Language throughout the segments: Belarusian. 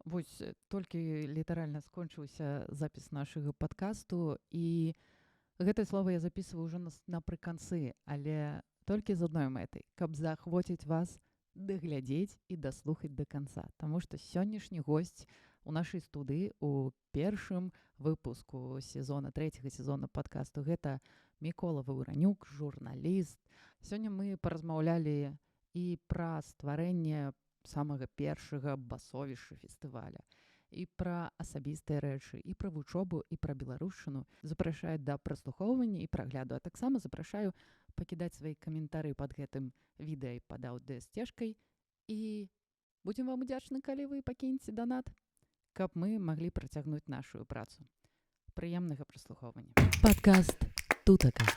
Вось толькі літаральна скончыўся запіс нашага падкасту і гэтае слово я записываю ўжо напрыканцы, але толькі з адной мэтай, каб заахвоціць вас даглядзець і даслухаць да канца. Таму што сённяшні госць у нашай студыі у першым выпуску трэцяга сезона падкасту гэта Мікола Ваўранюк, журналіст. Сёння мы паразмаўлялі і пра стварэнне самага першага басовішча фестываля, і пра асабістыя рэчы, і пра вучобу, і пра беларушчыну. Запрашаю да праслухоўвання і прагляду, а таксама запрашаю пакідаць свае каментары пад гэтым відэа і пад аўдыёсцежкай. І будзем вам удзячны, калі вы пакінеце данат, каб мы маглі працягнуць нашу працу. Прыемнага праслухоўвання. Падкаст «Тутака».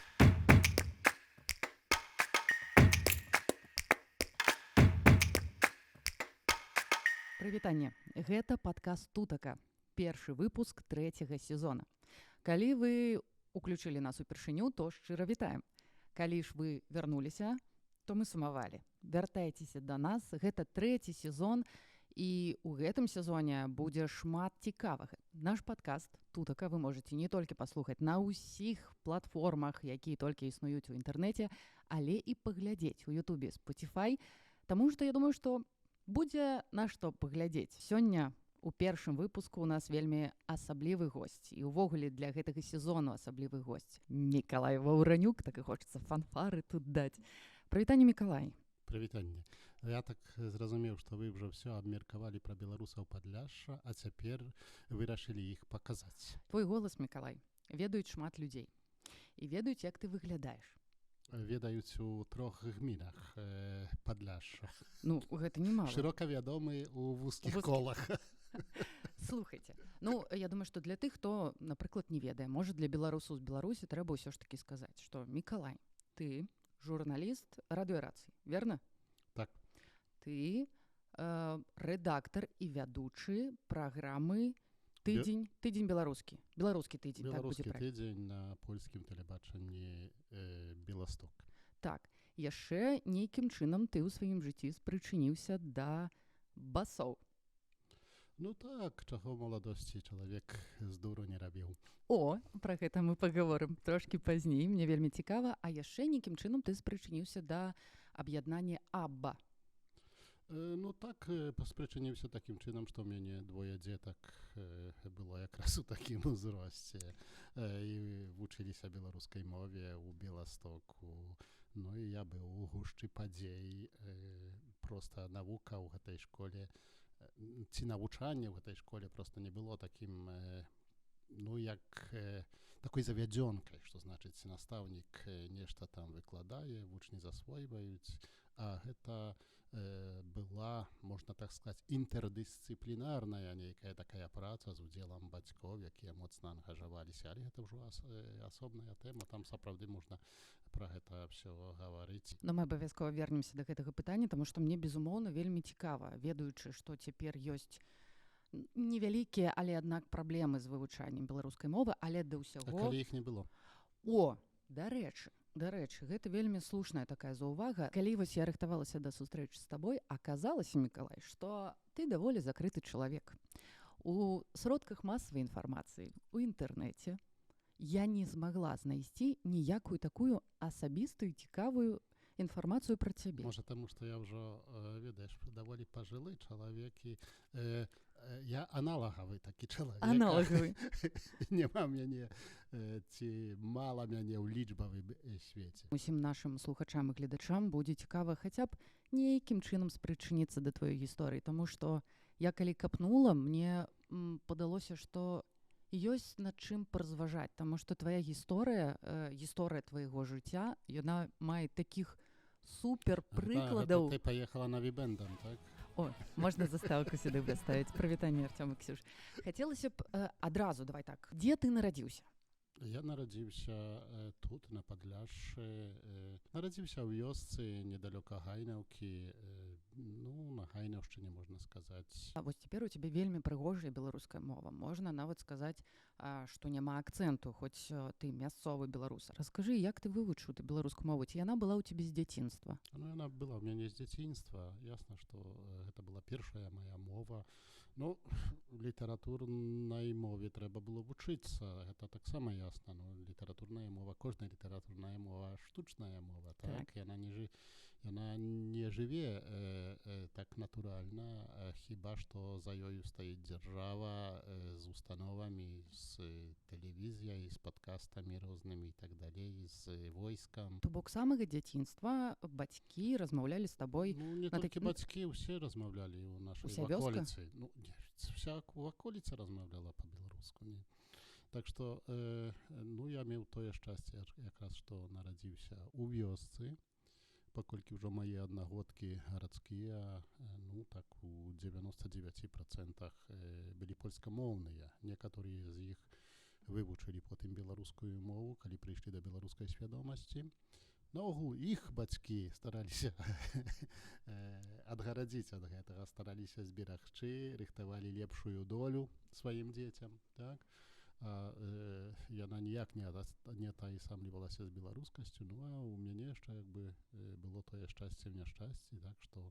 Прывітанне. Гэта падкаст «Тутака», першы выпуск трэцяга сезона. Калі вы уключылі нас упершыню, то шчыра вітаем. Калі ж вы вярнуліся, то мы сумавалі. Вяртайцеся да нас, гэта трэці сезон, і ў гэтым сезоне будзе шмат цікавага. Наш падкаст «Тутака» вы можаце не толькі паслухаць на ўсіх платформах, якія толькі існуюць у інтэрнэце, але і паглядзець у Ютубе, Spotify, таму што я думаю, што будзе на што паглядзець. Сёння у першым выпуску у нас вельмі асаблівы госць. І ўвогуле для гэтага сезону асаблівы госць. Мікалай Ваўранюк, так і хочацца фанфары тут даць. Прывітанне, Мікалай. Прывітанне. Я так зразумеў, што вы ўжо ўсё абмеркавалі пра беларусаў Падляшша, а цяпер вырашылі іх паказаць. Твой голас, Мікалай, ведаюць шмат людзей. І ведаюць, як ты выглядаеш. Ведаюць у 3 гмінах Падляшша. Ну, гэта немало. Шырока вядомы ў вузкіх колах. Слухайце, я думаю, што для тых, хто, напрыклад, не ведае, можа, для беларусаў з Беларусі трэба ўсё ж такі сказаць, што Мікалай, ты журналіст радыёрацыі, верна? Так. Ты рэдактар і вядучы праграмы тыдзень беларускі. Беларускі тыдзень, так будзе правільна. Беларускі тыдзень на польскім тэлебачанні Беласток. Так, яшчэ нейкім чынам ты ў сваім жыцці спрычыніўся да басоў. Ну так, чаго ў маладосці чалавек з дуру не рабіў. О, пра гэта мы пагаворым трошкі пазней, мне вельмі цікава, а яшчэ нейкім чынам ты спрычыніўся да аб'яднання АББА. Ну так, спрычыніўся такім чынам, што ў мяне 2 дзетак было якраз у такім узросце і вучыліся беларускай мове ў Беластоку. Ну і я быў у гушчы падзей. Проста навука ў гэтай школе, ці навучанне ў гэтай школе проста не было такім, як такой завядзёнкай, што значыць настаўнік нешта там выкладае, вучні засвойваюць, а гэта была, можна так сказаць, інтэрдысцыплінарная нейкая такая праца з удзелам бацькоў, якія моцна ангажаваліся, але гэта ўжо асобная тэма, там сапраўды можна пра гэта ўсё гаварыць. Но мы абавязкова вернемся да гэтага пытання, таму што мне, безумоўна, вельмі цікава, ведаючы, што цяпер ёсць невялікія, але аднак праблемы з вывучаннем беларускай мовы, але да ўсяго... А калі іх не было? О, дарэчы, гэта вельмі слушная такая заўвага. Калі вось я рыхтавалася да сустрэчы з табой, аказалася, Мікалай, што ты даволі закрыты чалавек. У сродках масавай інфармацыі, у інтэрнэце я не змагла знайсці ніякую такую асабістую цікавую інфармацыю пра цябе. Можа, таму што я ўжо, ведаеш, даволі пажылы чалавек і я аналагавы такі чалавек. Аналагавы. Нема мяне, ці мала мяне ў лічбавым свеце. Усім нашым слухачам і гледачам будзе цікава хаця б нейкім чынам спрычыніцца да тваёй гісторыі, таму што я калі капнула, мне падалося, што ёсць над чым паразважаць, таму што твая гісторыя твайго жыцця, яна мае такіх супер прыкладаў. Ты паехала на Вібендам, так? О, можна заставку сюды даставіць. Прывітанне, Артём і Ксюш. Хацелася б адразу, давай так, дзе ты нарадзіўся? Я нарадзіўся тут, на Падляшшы. Нарадзіўся ў вёсцы недалёка Гайнаўкі. На Гайнаўшчыне, можна сказаць. А вось цяпер у цябе вельмі прыгожая беларуская мова. Можна нават сказаць, што няма акцэнту, хоць ты мясцовы беларус. Раскажы, як ты вывучыў ты беларускую мову? Ці яна была ў цябе з дзяцінства? Яна была ў мяне з дзяцінства. Ясна, што гэта была першая мая мова. Ну, літаратурнай мове трэба было вучыцца, гэта таксама ясна. Ну, літаратурная мова, кожная літаратурная мова штучная мова, так? Яна не жыве так натуральна, хіба што за ёю стаіць дзяржава з установамі, з тэлевізіяй, з падкастамі рознымі і так далей, з войскам. То бок самага дзяцінства бацькі размаўлялі з табой. Ну, не толькі бацькі, усе размаўлялі ў нашай ваколіцы. Ну, вся ваколіца размаўляла па-беларуску. Так што, ну, я меў тое шчасце, якраз што нарадзіўся ў вёсцы, паколькі ўжо мае аднагодкі гарадскія, ну, так, у 99% былі польскамоўныя. Некаторыя з іх вывучылі потым беларускую мову, калі прыйшлі да беларускай свядомасці. Наогул іх бацькі стараліся адгарадзіць ад гэтага, стараліся зберагчы, рыхтавалі лепшую долю сваім дзецям, так? Яна ніяк не атайсамлівалася з беларускасцю, ну а ў мяне яшчэ як бы было тое шчасце ў няшчасці, так што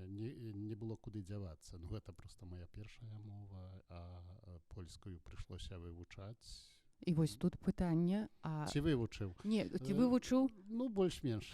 не было куды дзявацца. Ну гэта проста моя першая мова, а польскую прыйшлося вывучаць. І вось тут пытанне, Ці вывучыў? Не, ці вывучыў? Ну, больш-менш.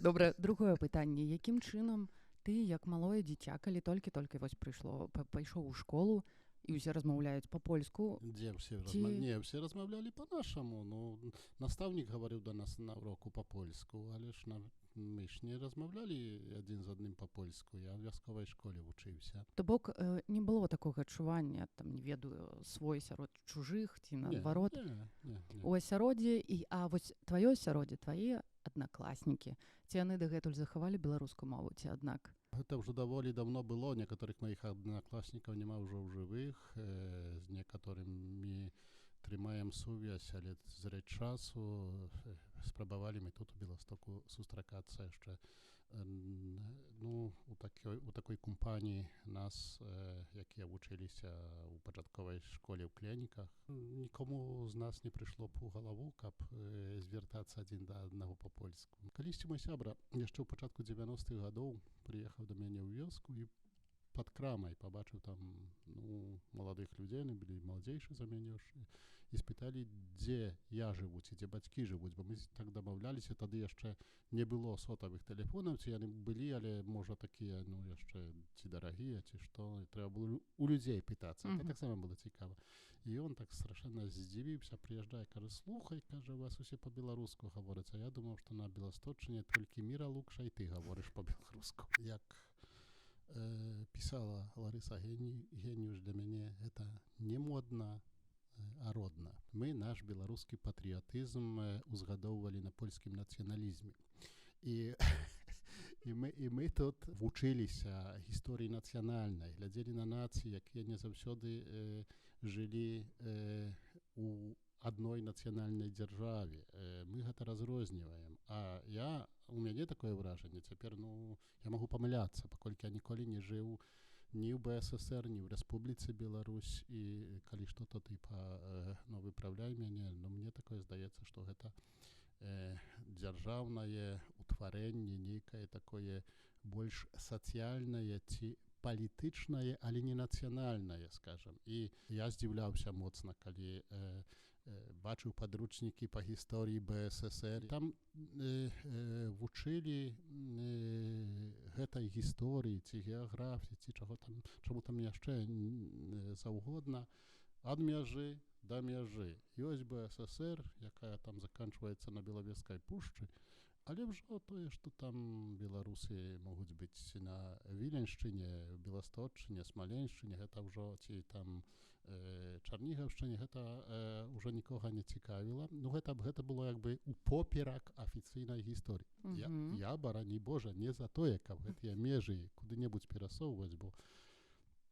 Добра, другое пытанне. Якім чынам ты, як малое дзіця, калі толькі-толькі вось пайшоў у школу, і ўсе размаўляюць па-польску. Дзе ўсе размаўлялі? Не, ўсе размаўлялі па-нашаму. Ну, настаўнік гаварыў да нас на уроку па-польску, але ж мы ж не размаўлялі адзін з адным па-польску. Я ў вясковай школе вучыўся. То бок не было такога адчування, там, не ведаю, свой сярод чужых ці наадварот. Не. У асяроддзе, а вось тваё асяроддзе, твае аднакласнікі, ці яны дагэтуль захавалі беларускую мову, ці аднак? Гэта ўжо даволі давно было, некаторых маіх аднакласнікаў няма ўжо ў жывых, з некаторымі трымаем сувязь, але зрэч часу спрабавалі мы тут у Беластоку сустракацца яшчэ. Ну, у такой кампаніі нас, якія вучыліся ў пачатковай школе ў Клініках, нікому з нас не прыйшло б у галаву, каб звяртацца адзін да аднаго па-польску. Калісьці мой сябра яшчэ ў пачатку 90-х гадоў прыехаў да мяне ў вёску і пад крамай пабачыў там, ну, маладых людзей, яны былі маладзейшы за мяне, і спыталі, дзе я жыву, ці дзе бацькі жывуць, бо мы так дамаўляліся, тады яшчэ не было сотавых тэлефонаў, ці яны былі, але, можа, такія, ну, яшчэ ці дарагія, ці што, трэба было у людзей пытацца. Это таксама было цікава. І ён так страшэнна здзівіўся, прыязджае, кажа, слухай, кажа, у вас усе па-беларуску гаворыцца. Я думаў, што на Беласточчыне толькі Міра Лукша і ты гаворыш па-беларуску. Як пісала Ларыса Геніюш, для мяне гэта не модна, а родна. Мы наш беларускі патрыятызм узгадоўвалі на польскім нацыяналізме. І мы тут вучыліся гісторыі нацыянальнай, глядзелі на нацыі, якія не заўсёды жылі у адной нацыянальнай дзяржаве. Мы гэта разрозніваем. А у мяне такое ўражанне, цяпер, ну, я магу памыляцца, паколькі я ніколі не жыў ні ў БССР, ні ў Рэспубліцы Беларусь, і калі што-то тыпа, ну, выпраўляй мяне, но мне такое здаецца, што гэта дзяржаўнае ўтварэнне, нейкае такое больш сацыяльнае ці палітычнае, але не нацыянальнае, скажам. І я здзіўляўся моцна, калі бачыў падручнікі па гісторыі БССР. Там вучылі гэтай гісторыі, ці геаграфіі, ці чаму там яшчэ заўгодна, ад мяжы да мяжы. Ёсць БССР, якая там заканчваецца на Белавежскай пушчы, але ўжо тое, што там беларусы могуць быць на Віленшчыне, Беласточчыне, Смаленшчыне, гэта ўжо, ці там Чарнігаўшчыне, гэта ўжо нікога не цікавіла. Ну, гэта было як бы упоперак афіцыйнай гісторыі. Я, барані Божа, не за тое, каб гэтыя межы куды-небудзь перасоўваць, бо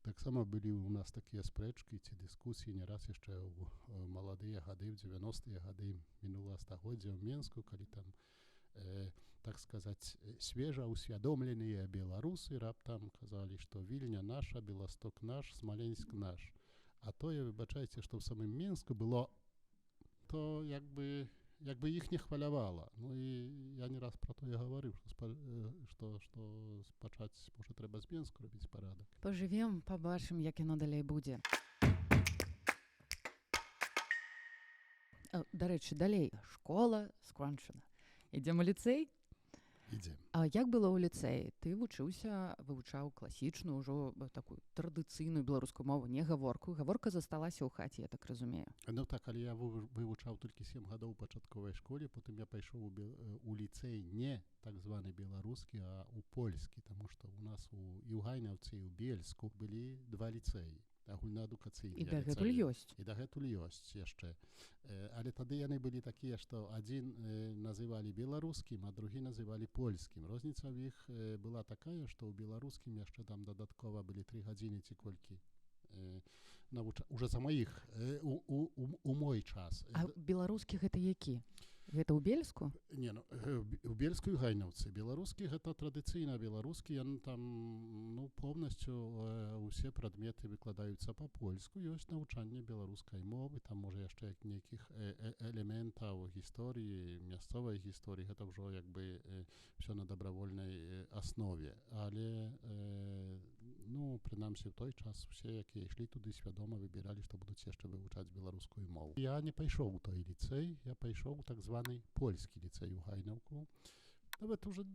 таксама былі ў нас такія спрэчкі ці дыскусіі не раз яшчэ ў маладыя гады, ў 90-е гады мінулага стагоддзя ў Менску, калі там, так сказаць, свежа усвядомленыя беларусы раптам казалі, што Вільня наша, Беласток наш, Смаленск наш. А тое, выбачайце, што ў самым Менску было, то як бы як бы іх не хвалявала. Ну і я не раз про тое гаварыў, што пачаць, можа, трэба з Менску рабіць парадак. Пажывем, пабачым, як яно далей будзе. Дарэчы, далей. Школа скончана. Ідзем у ліцэй? Ідзем. А як было ў ліцэі? Ты вывучаў класічную, ўжо такую традыцыйную беларускую мову, не гаворку. Гаворка засталася ў хаце, я так разумею. Ну так, але я вывучаў толькі 7 гадоў у пачатковай школе, потым я пайшоў у ліцэй не так званы беларускі, а ў польскі, таму што ў нас і ў Гайнаўцы, і ў Бельску былі 2 ліцэі. Агульнаадукацыйныя. І дагэтуль ёсць. І дагэтуль ёсць яшчэ. Але тады яны былі такія, што адзін называлі беларускім, а другі называлі польскім. Розніца ў іх была такая, што ў беларускім яшчэ там дадаткова былі 3 гадзіны ці колькі уже за маіх у мой час. А беларускі гэта які? Гэта ў Бельску? Не, ну, у Бельску і Гайнаўцы. Беларускі гэта традыцыйна беларускі, яны там, ну, поўнасцю усе прадметы выкладаюцца па-польску. Ёсць навучанне беларускай мовы, там можа яшчэ як нейкіх элементаў гісторыі, мясцовай гісторыі, гэта ўжо як бы все на дабравольнай аснове. Але, ну, прынамсі, ў той час усе, якія ішлі туды, свядома выбіралі, што будуць яшчэ вывучаць беларускую мову. Я не пайшоў у той ліцэй, я пайшоў у так званы польскі ліцэй у Гайнаўку. Нават уже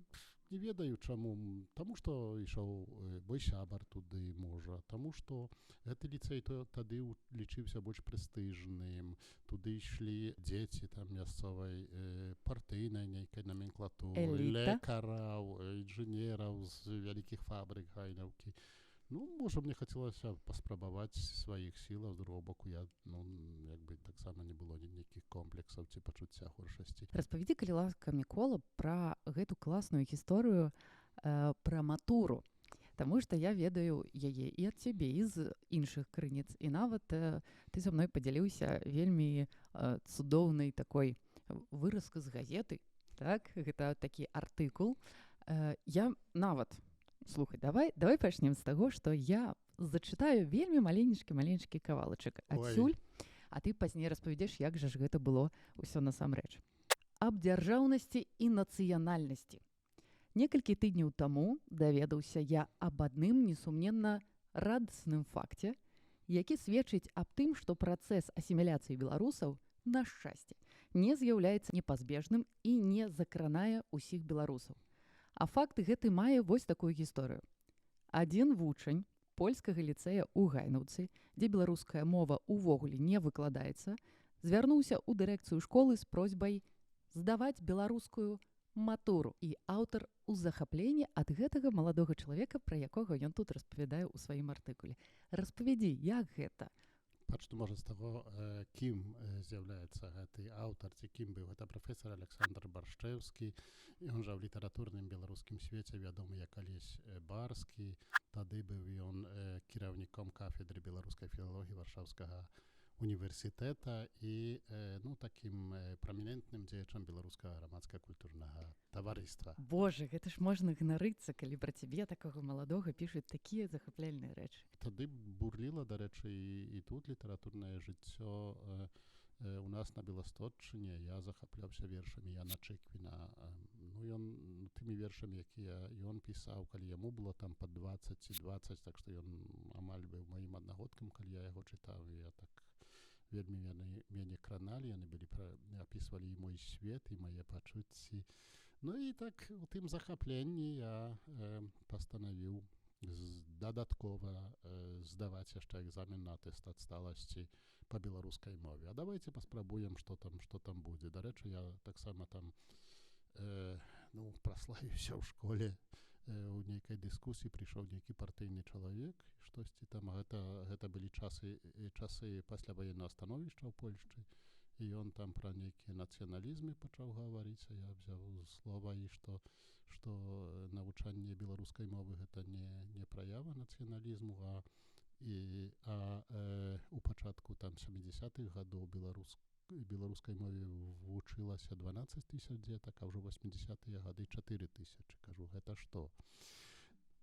не ведаю чаму. Таму што ішоў мой сябар туды, можа. Таму што гэты ліцэй тады лічыўся больш прэстыжным. Туды ішлі дзеці там мясцовай партыйнай нейкай номенклатуры, лекараў, інжынераў з вялікіх фабрык Гайнаўкі. Ну, можа, мне хацелася паспрабаваць сваіх сілаў, з другого боку, я, ну, як бы таксама не было нейкіх комплексаў ці пачуцця горшасці. Распавядзі, калі ласка, Мікола, пра гэту класную гісторыю пра матуру. Таму што я ведаю яе і ад цябе, і з іншых крыніц. І нават ты са мной падзяліўся вельмі цудоўнай такой выразкай з газеты. Так? Гэта такі артыкул. Я нават... Слухай, давай пачнем з таго, што я зачытаю вельмі маленечкі кавалачак адсюль, а ты пазней распавядзеш, як жа ж гэта было ўсё насамрэч. Аб дзяржаўнасці і нацыянальнасці. Некалькі тыдняў таму даведаўся я аб адным несумненна радасным факце, які сведчыць аб тым, што працэс асіміляцыі беларусаў, на шчасце, не з'яўляецца непазбежным і не закранае ўсіх беларусаў. А факт гэты мае вось такую гісторыю. Адзін вучань польскага ліцэя ў Гайнаўцы, дзе беларуская мова ўвогуле не выкладаецца, звярнуўся ў дырэкцыю школы з просьбай здаваць беларускую матуру. І аўтар у захапленні ад гэтага маладога чалавека, пра якога ён тут распавядае ў сваім артыкуле. Распавядзі, як гэта? Пачну, можа, з таго, кім з'яўляецца гэты аўтар, ці кім быў. Гэта прафесар Александр Баршчэўскі. Ён жа ў літаратурным беларускім свеце вядомы як Алесь Барскі. Тады быў ён кіраўніком кафедры беларускай філалогіі Варшаўскага універсітэта і, ну, такім прамінентным дзеячам беларускага грамадска-культурнага таварыства. Боже, гэта ж можна ганарыцца, калі пра цябе такога маладога пішуць такія захапляльныя рэчы. Тады бурліла, дарэчы, і тут літаратурнае жыццё у нас на Беластотчыне. Я захапляўся вершамі Яна Чыквіна. Ну, ён тымі вершамі, якія ён пісаў, калі яму было там пад 20 ці 20, так што ён амаль быў маім аднагодкам, калі я яго чытаў. Я так вельмі мяне краналі, яны былі апісвалі і мой свет, і мае пачуцці. Ну і так у тым захапленні я пастанавіў дадаткова здаваць яшчэ экзамен на атэстат сталасці па беларускай мове. А давайте паспрабуем, што там будзе. Дарэчы, я таксама там праславіўся ў школе. У нейкай дыскусіі прыйшоў нейкі партыйны чалавек, штосьці там, гэта былі часы пасля ваеннага становішча ў Польшчы, і ён там пра нейкія нацыяналізмы пачаў гаварыць, а я взяў слова, і што навучанне беларускай мовы гэта не праява нацыяналізму, а у пачатку там 70-х гадоў беларускай мове вучылася 12 000 дзетак, а ўжо 80-тыя гады 4 000. Кажу, гэта што?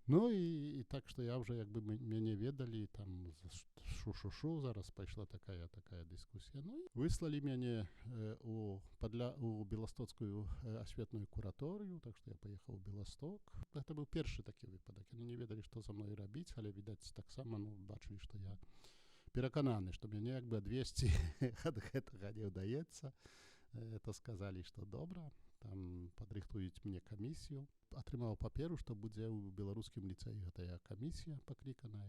Ну і так, што я ўжо як бы мяне ведалі, там шу-шу-шу, зараз пайшла такая дыскусія. Ну і выслалі мяне у Беластоцкую асветную кураторыю, так што я паехаў у Беласток. Гэта быў першы такі выпадак. Яны не ведалі, што за мной рабіць, але, відаць, таксама бачылі, што я перакананы, што мяне як бы адвесці ад гэтага не ўдаецца. То сказалі, што добра, там падрыхтуюць мне камісію. Атрымаў паперу, што будзе ў беларускім ліцэі гэтая камісія пакліканая.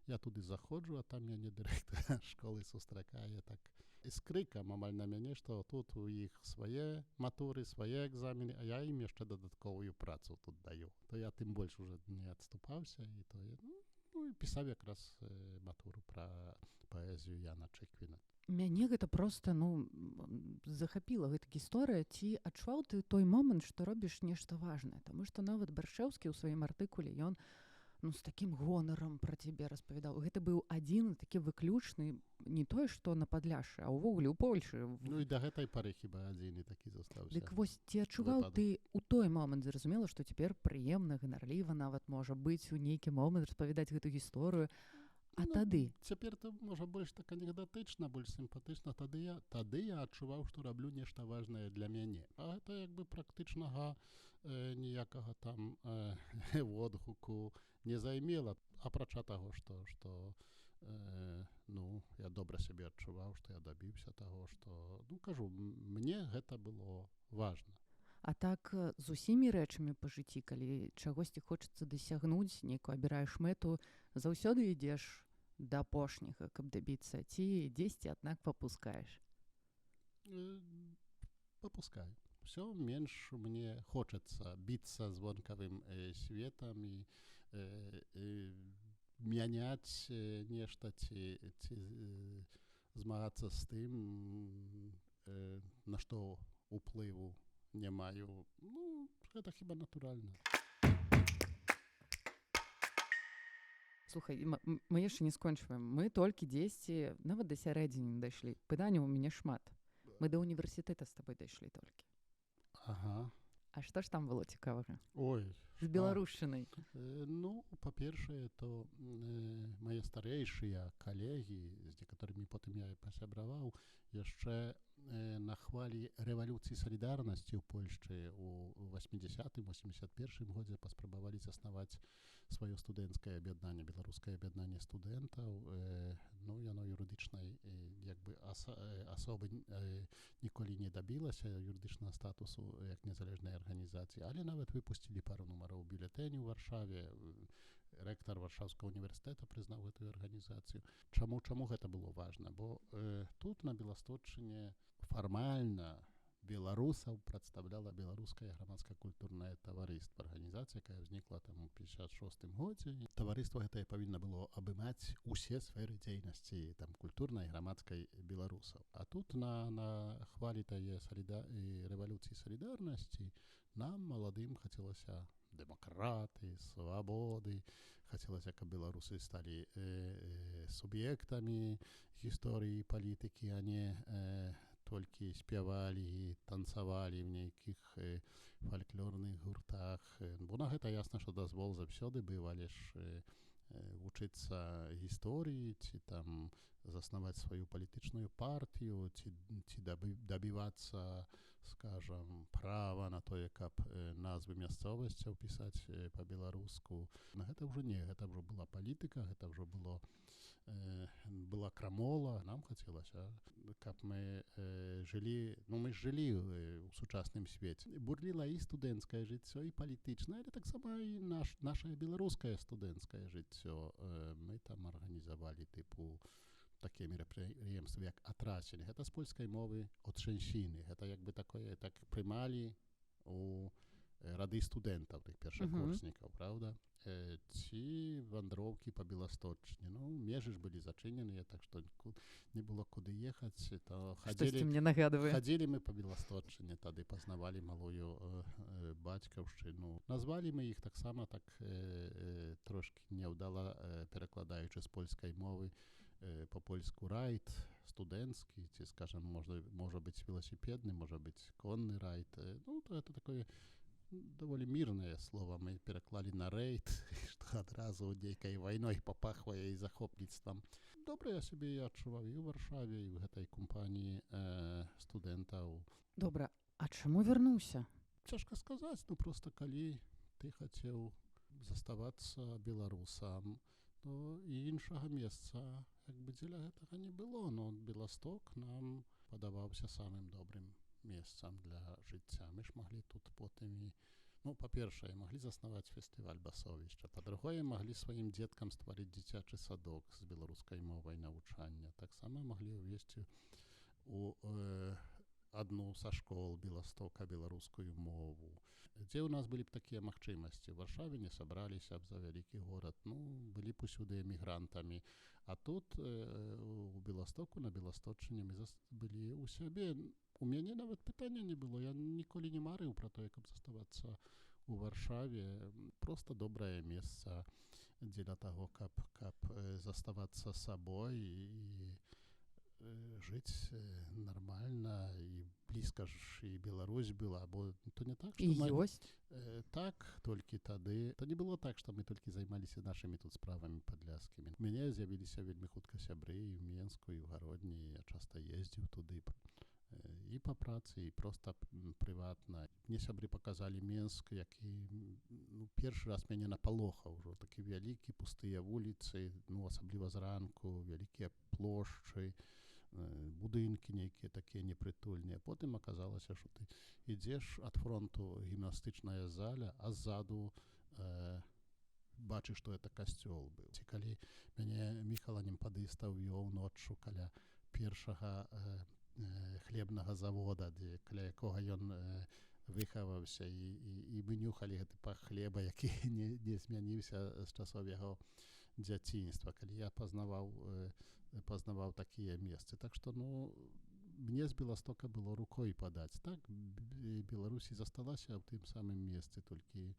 Я туды заходжу, а там мяне дырэктар школы сустракае так з крыкам амаль на мяне, што тут у іх свае матуры, свае экзамены, а я ім яшчэ дадатковую працу тут даю. То я тым больш уже не адступаўся, і то я і пісаў якраз матуру пра паэзію Яна Чэквіна. Мяне гэта проста захапіла гэта гісторыя. Ці адчуваў ты той момант, што робіш нешта важнае? Таму што нават Баршэўскі ў сваім артыкуле ён з такім гонарам пра цябе распавядаў. Гэта быў адзін такі выключны, не тое што на Падляшшы, а ўвогуле ў Польшы. Ну і да гэтай пары хіба адзін і такі застаўся. Дык вось, ці адчуваў ты ў той момант, зразумела, што цяпер прыемна, ганарліва нават можа быць у нейкі момант распавядаць гэту гісторыю. А тады? Цяпер то можа больш так анекдатычна, больш сімпатычна. Тады я адчуваў, што раблю нешта важнае для мяне. А гэта як бы практычнага ніякага там водгуку не займела. Апрача таго, што я добра сябе адчуваў, што я дабіўся таго, што, кажу, мне гэта было важна. А так з усімі рэчамі па жыцці, калі чагосьці хочацца дасягнуць, нейкую абіраеш мэту, заўсёды ідзеш да апошняга, каб дабіцца, ці дзесьці, аднак папускаеш? Папускаю. Все менш мне хочацца біцца з вонкавым светам і мяняць нешта ці змагацца з тым, на што уплыву не маю. Гэта хіба натуральна. Слухай, мы яшчэ не скончваем. Мы толькі дзесьці, нават да сярэдзіны дайшлі. Пытанняў у мяне шмат. Мы да універсітэта з табой дайшлі толькі. Ага. А што ж там было цікавага? Ой. З беларушчынай. Па-першае, то мае старэйшыя калегі, з некаторымі потым я пасябраваў, яшчэ на хвалі рэвалюцыі салідарнасці ў Польшчы ў 80-81 годзе паспрабавалі заснаваць сваё студэнцкае аб'яднанне, беларускае аб'яднанне студэнтаў. Яно юрыдычнай асобы ніколі не дабілася юрыдычнага статусу як незалежнай арганізацыі, але нават выпусцілі пару нумароў бюлетэню ў Варшаве. Рэктар Варшаўскага універсітэта прызнаў гэтую арганізацыю. Чаму гэта было важна? Бо тут на Беласточчыне фармальна беларусаў прадстаўляла беларускае грамадска-культурнае таварыства, арганізацыя, якая ўзнікла там у 56-м годзе. Таварыства гэтае павінна было абымаць усе сферы дзейнасці там культурнай і грамадскай беларусаў. А тут на хвалі тае рэвалюцыі салідарнасці нам, маладым, хацелася дэмакраты, свабоды, хацелася, каб беларусы сталі суб'ектамі гісторыі палітыкі, а не толькі спявалі і танцавалі ў нейкіх фальклорных гуртах. Бо на гэта ясна, што дазвол заўсёды быў, але ж вучыцца гісторыі, ці там заснаваць сваю палітычную партію, ці дабівацца, скажам, права на тое, каб назвы мясцовасцяў пісаць па-беларуску. Гэта ўжо не, гэта ўжо была палітыка, гэта ўжо была крамола. Нам хацелася, каб мы жылі, мы жылі ў сучасным свеце. Бурліла і студэнцкае жыццё, і палітычнае, але таксама і нашае беларускае студэнцкае жыццё. Мы там арганізавалі тыпу такія мерапрыемствы, як атрасілі. Гэта з польскай мовы «Отшэнщіны». Гэта як бы такое, так прымалі у рады студэнтаў, тых першакурснікаў, правда? Ці вандроўкі па Беласточчыне. Межы ж былі зачыненыя, так што не было куды ехаць. Штосьці мне нагадвае. Хадзілі мы па Беласточчыне, тады пазнавалі малую бацькаўшчыну. Назвалі мы іх таксама так трошкі няўдала, перакладаючы з польскай мовы па-польску райд студэнцкі, ці, скажам, можа быць веласіпедны, можа быць конны райд. То гэта такое даволі мірнае слова мы пераклалі на рэйд, што адразу нейкай вайной папахвае і захопніцтвам. Добра я сябе адчуваў і ў Варшаве, і ў гэтай кампаніі студэнтаў. Добра, а чаму вярнуўся? Цяжка сказаць, ну проста калі ты хацеў заставацца беларусам, то і іншага месца як бы дзеля гэтага не было. Но Беласток нам падаваўся самым добрым месцам для жыцця. Мы ж маглі тут потым і, ну, па-першае, маглі заснаваць фестываль басовішча. Па-другое, маглі сваім дзеткам стварыць дзіцячы садок з беларускай мовай навучання. Таксама маглі ўвесці у адну са школ Беластока беларускую мову. Дзе ў нас былі б такія магчымасці? У Варшаве не сабраліся б за вялікі горад, ну, былі б усюды эмігрантамі. А тут у Беластоку, на Беласточчыне мы былі ў сябе. У мяне нават пытання не было. Я ніколі не марыў пра тое, каб заставацца у Варшаве. Проста добрае месца дзеля таго, каб заставацца сабой і жыць нармальна, і блізка ж і Беларусь была, бо то не так, што І ёсць. Так, толькі тады. То не было так, што мы толькі займаліся нашымі тут справамі падляшскімі. У мяне з'явіліся вельмі хутка сябры і ў Менску, і ў Гародні. Я часта ездзіў туды і па працы, і проста прыватна. Мне сябры паказалі Менск, які, ну, першы раз мяне напалохаў ужо. Такі вялікі пустыя вуліцы, ну, асабліва зранку, вялікія плошчы, будынкі нейкія такія непрытульныя. Потым аказалася, што ты ідзеш ад фронту, гімнастычная заля, а ззаду бачыш, што гэта касцёл быў. Ці калі мяне Міхал Анемпадыстаў вёў ноччу каля першага хлебнага завода, каля якога ён выхаваўся, і мы нюхалі гэты пах хлеба, які не змяніўся з часоў яго дзяцінства, калі я пазнаваў такія месцы. Так што, ну, мне з Беластока было рукой падаць. Так, Беларусі засталася ў тым самым месцы, толькі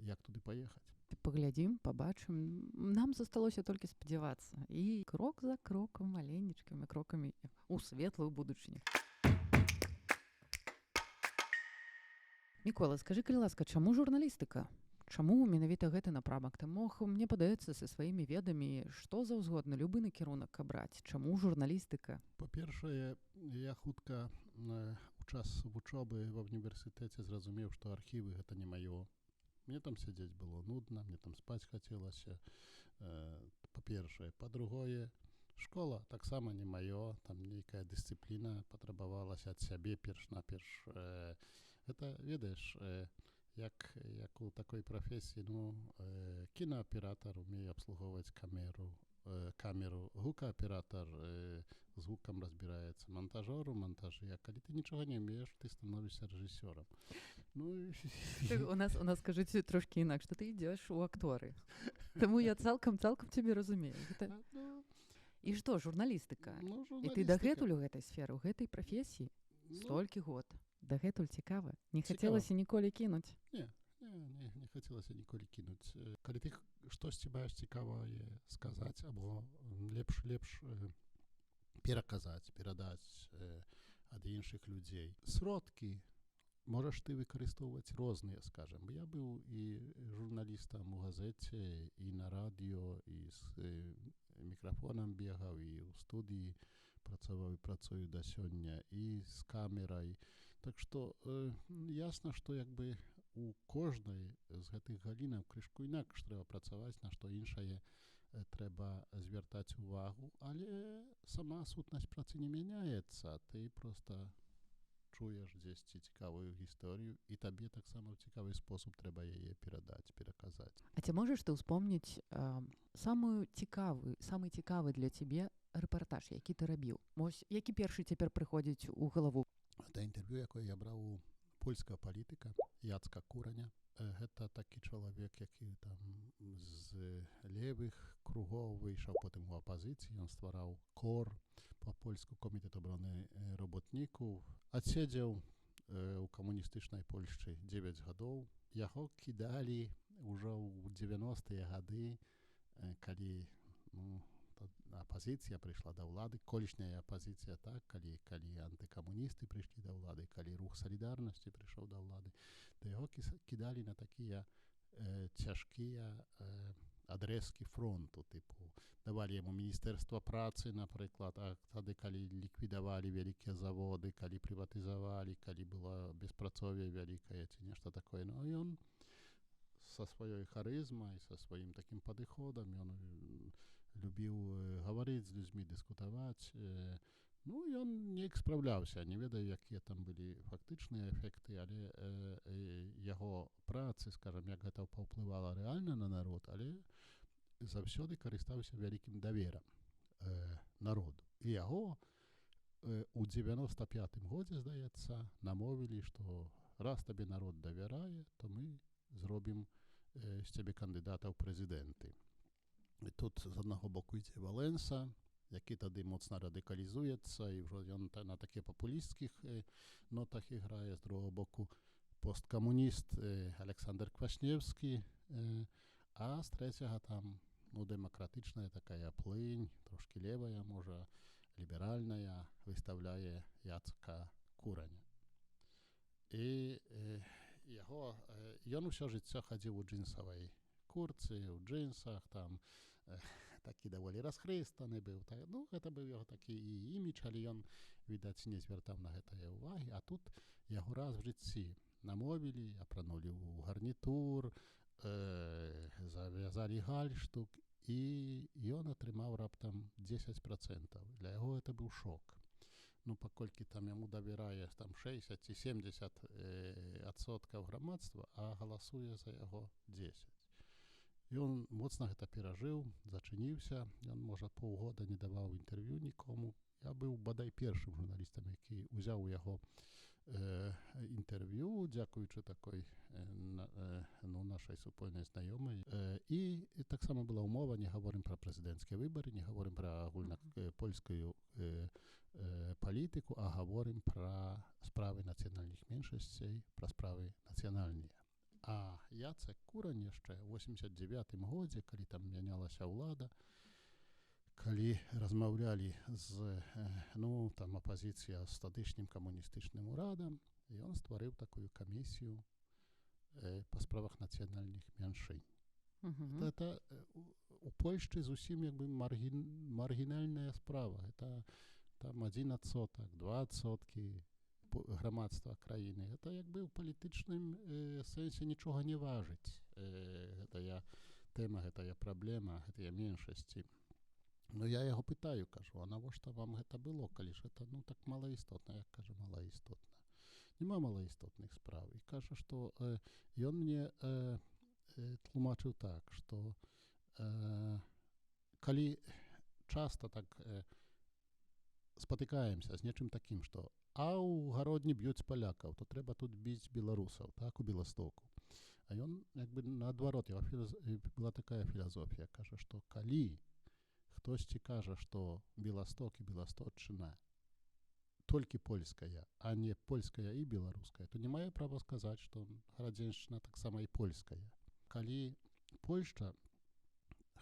як туды паехаць? Паглядзім, пабачым. Нам засталося толькі спадзявацца. І крок за крокам, маленечкімі крокамі у светлую будучыню. Мікола, скажы, калі ласка, чаму журналістыка? Чаму менавіта гэты напрамак? Ты мог, мне падаецца, са сваімі ведамі, што заўзгодна, любы накірунак абраць. Чаму журналістыка? Па-першае, я хутка у час вучобы ва ўніверсітэце зразумеў, што архівы гэта не маё. Мне там сядзець было нудна, мне там спаць хацелася, па-першае. Па-другое, школа таксама не маё, там нейкая дысцыпліна патрабавалася ад сябе перш-наперш. Гэта, ведаеш, як у такой прафесіі, ну, кінааператар умее абслугоўваць камеру, гукааператар з гукам разбіраецца, монтажёр у монтажы. А калі ты нічога не ўмееш, ты становішся рэжысёрам. Ну, у нас кажуць трошкі інакш, што ты ідзеш у акторы. Таму я цалкам цябе разумею. І што, журналістыка? І ты дагэтуль у гэтай сферы, у гэтай прафесіі столькі год. Дагэтуль цікава. Не хацелася ніколі кінуць? Не хацелася ніколі кінуць. Калі ты штосьці маеш цікавае сказаць, або лепш пераказаць, перадаць ад іншых людзей. Сродкі можаш ты выкарыстоўваць розныя, скажам. Я быў і журналістам у газеце, і на радыё, і з мікрафонам бегаў, і ў студыі працаваў і працую да сёння, і з камерай. Так што ясна, што як бы у кожнай з гэтых галінаў крышку інакш трэба працаваць, на што іншае трэба звяртаць увагу, але сама сутнасць працы не мяняецца. Ты проста чуеш дзесьці цікавую гісторыю, і табе таксама ў цікавы спосаб трэба яе перадаць, пераказаць. А ці можаш ты ўспомніць самы цікавы для цябе рэпартаж, які ты рабіў? Вось, які першы цяпер прыходзіць у галаву? Гэта інтэрв'ю, якое я браў у польскага палітыка Яцка Кураня. Гэта такі чалавек, які там з левых кругоў выйшаў потым у апазіцыі. Ён ствараў КОР, па-польску Комітэт обороны работнікаў. Адседзеў у камуністычнай Польшчы 9 гадоў. Яго кідалі ўжо ў 90-е гады, калі апазіцыя прыйшла да ўлады, колішняя апазіцыя, так, калі антыкамуністы прыйшлі да ўлады, калі рух салідарнасці прыйшоў да ўлады, то яго кідалі на такія цяжкія адрэзкі фронту, тыпу, давалі яму міністэрства працы, напрыклад, а тады, калі ліквідавалі вялікія заводы, калі прыватызавалі, калі было беспрацоўе вялікае ці нешта такое. Ну, і ён са сваёй харызмай, са сваім такім падыходам, ён любіў гаварыць з людзьмі, дыскутаваць. Ну, ён неяк спраўляўся, не ведаю, якія там былі фактычныя эфекты, але яго працы, скажам, як гэта паўплывала рэальна на народ, але заўсёды карыстаўся вялікім даверам народу. І яго у 95-м годзе, здаецца, намовілі, што раз табе народ давярае, то мы зробім з цябе кандыдата ў прэзідэнты. І тут з аднаго боку ідзе Валенса, які тады моцна радыкалізуецца, і ўжо ён на такіх папулісцкіх нотах іграе, з другого боку посткамуніст Александр Квашневскі, а з трэцяга там дэмакратычная такая плынь, трошкі левая, можа, ліберальная, выстаўляе Яцка Кураня. І ён усё жыццё хадзіў у джинсавай курцы, у джинсах, там такі даволі расхрыстаны быў. Ну, гэта быў яго такі і імідж, але ён, відаць, не звяртаў на гэтае ўвагі. А тут яго раз в жыцці намовілі, апранулі ў гарнітур, завязалі гальштук, і ён атрымаў раптам 10%. Для яго гэта быў шок. Ну, паколькі там яму давярае там 60 ці 70% грамадства, а галасуе за яго 10. Ён моцна гэта перажыў, зачыніўся, ён, можа, паўгода не даваў інтэрв'ю нікому. Я быў бадай першым журналістам, які ўзяў у яго інтэрв'ю, дзякуючы такой нашай супольнай знаёмай. І таксама была ўмова, не гаворым пра прэзідэнцкія выбары, не гаворым пра агульнапольскую палітыку, а гаворым пра справы нацыянальных меншасцей, пра справы нацыянальныя. А Яцек Курань яшчэ ў 89-м годзе, калі там мянялася ўлада, калі размаўлялі з апазіцыя з тадышнім камуністычным урадам, ён стварыў такую камісію па справах нацыянальных меншынь. Гэта у Польшчы зусім як бы маргінальная справа. Гэта там 1%, 2% грамадства краіны. Гэта як бы ў палітычным сэнсе нічога не важыць. Гэтая тэма, гэтая праблема, гэтыя меншасці. Ну, я яго пытаю, кажу, а навошта вам гэта было, калі ж гэта, так малаістотна, як кажа, малаістотна. Нема малаістотных спраў. І кажа, што ён мне тлумачыў так, што калі часта так спатыкаемся з нечым такім, што а ў гародні б'юць палякаў, то трэба тут біць беларусаў, так, у Беластоку. А ён, як бы, наадварот, была такая філазофія, кажа, што калі хтосьці кажа, што Беласток і Беласточчына толькі польская, а не польская і беларуская, то не мае права сказаць, што Гарадзеншчына таксама і польская. Калі Польшча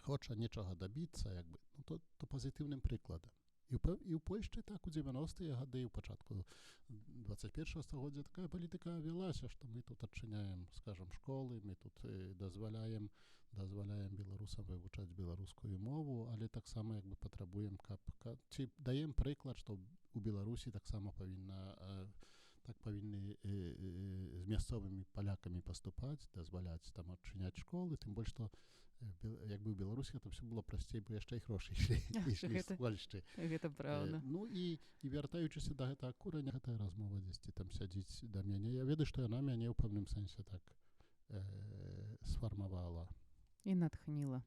хоча нечага дабіцца, як бы, то пазітыўным прыкладам. І ў Польшчы так у 90-е гады, у пачатку 21-го стагоддзя такая палітыка вялася, што мы тут адчыняем, скажам, школы, мы тут дазваляем беларусам вывучаць беларускую мову, але таксама як бы патрабуем, ці даем прыклад, што у Беларусі таксама павінны з мясцовымі палякамі паступаць, дазваляць там адчыняць школы, тым больш, што як бы ў Беларусі гэта ўсё было прасцей, бо яшчэ і грошы ішлі з Польшчы. Гэта правда. Ну і вяртаючыся да гэтага Кураня, гэтая размова дзесьці там сядзіць да мяне. Я ведаю, што яна мяне ў пэўным сэнсе так сфармавала. І натхніла.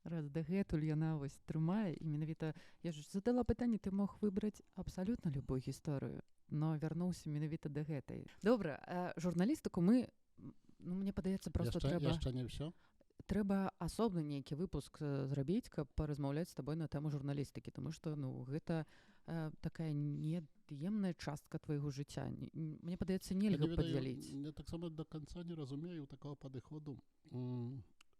Раз дагэтуль яна вось трымае, і менавіта, я ж задала пытанне, ты мог выбраць абсалютна любую гісторыю, но вярнуўся менавіта да гэтай. Добра, журналістыку мы, мне падаецца, проста трэба... Яшчэ не ўсё? Трэба асобны нейкі выпуск зрабіць, каб паразмаўляць з табой на тэму журналістыкі, тому што гэта такая неад'емная частка твайго жыцця. Мне падаецца, нельга падзяліць. Я таксама да канца не разумею такого падыходу.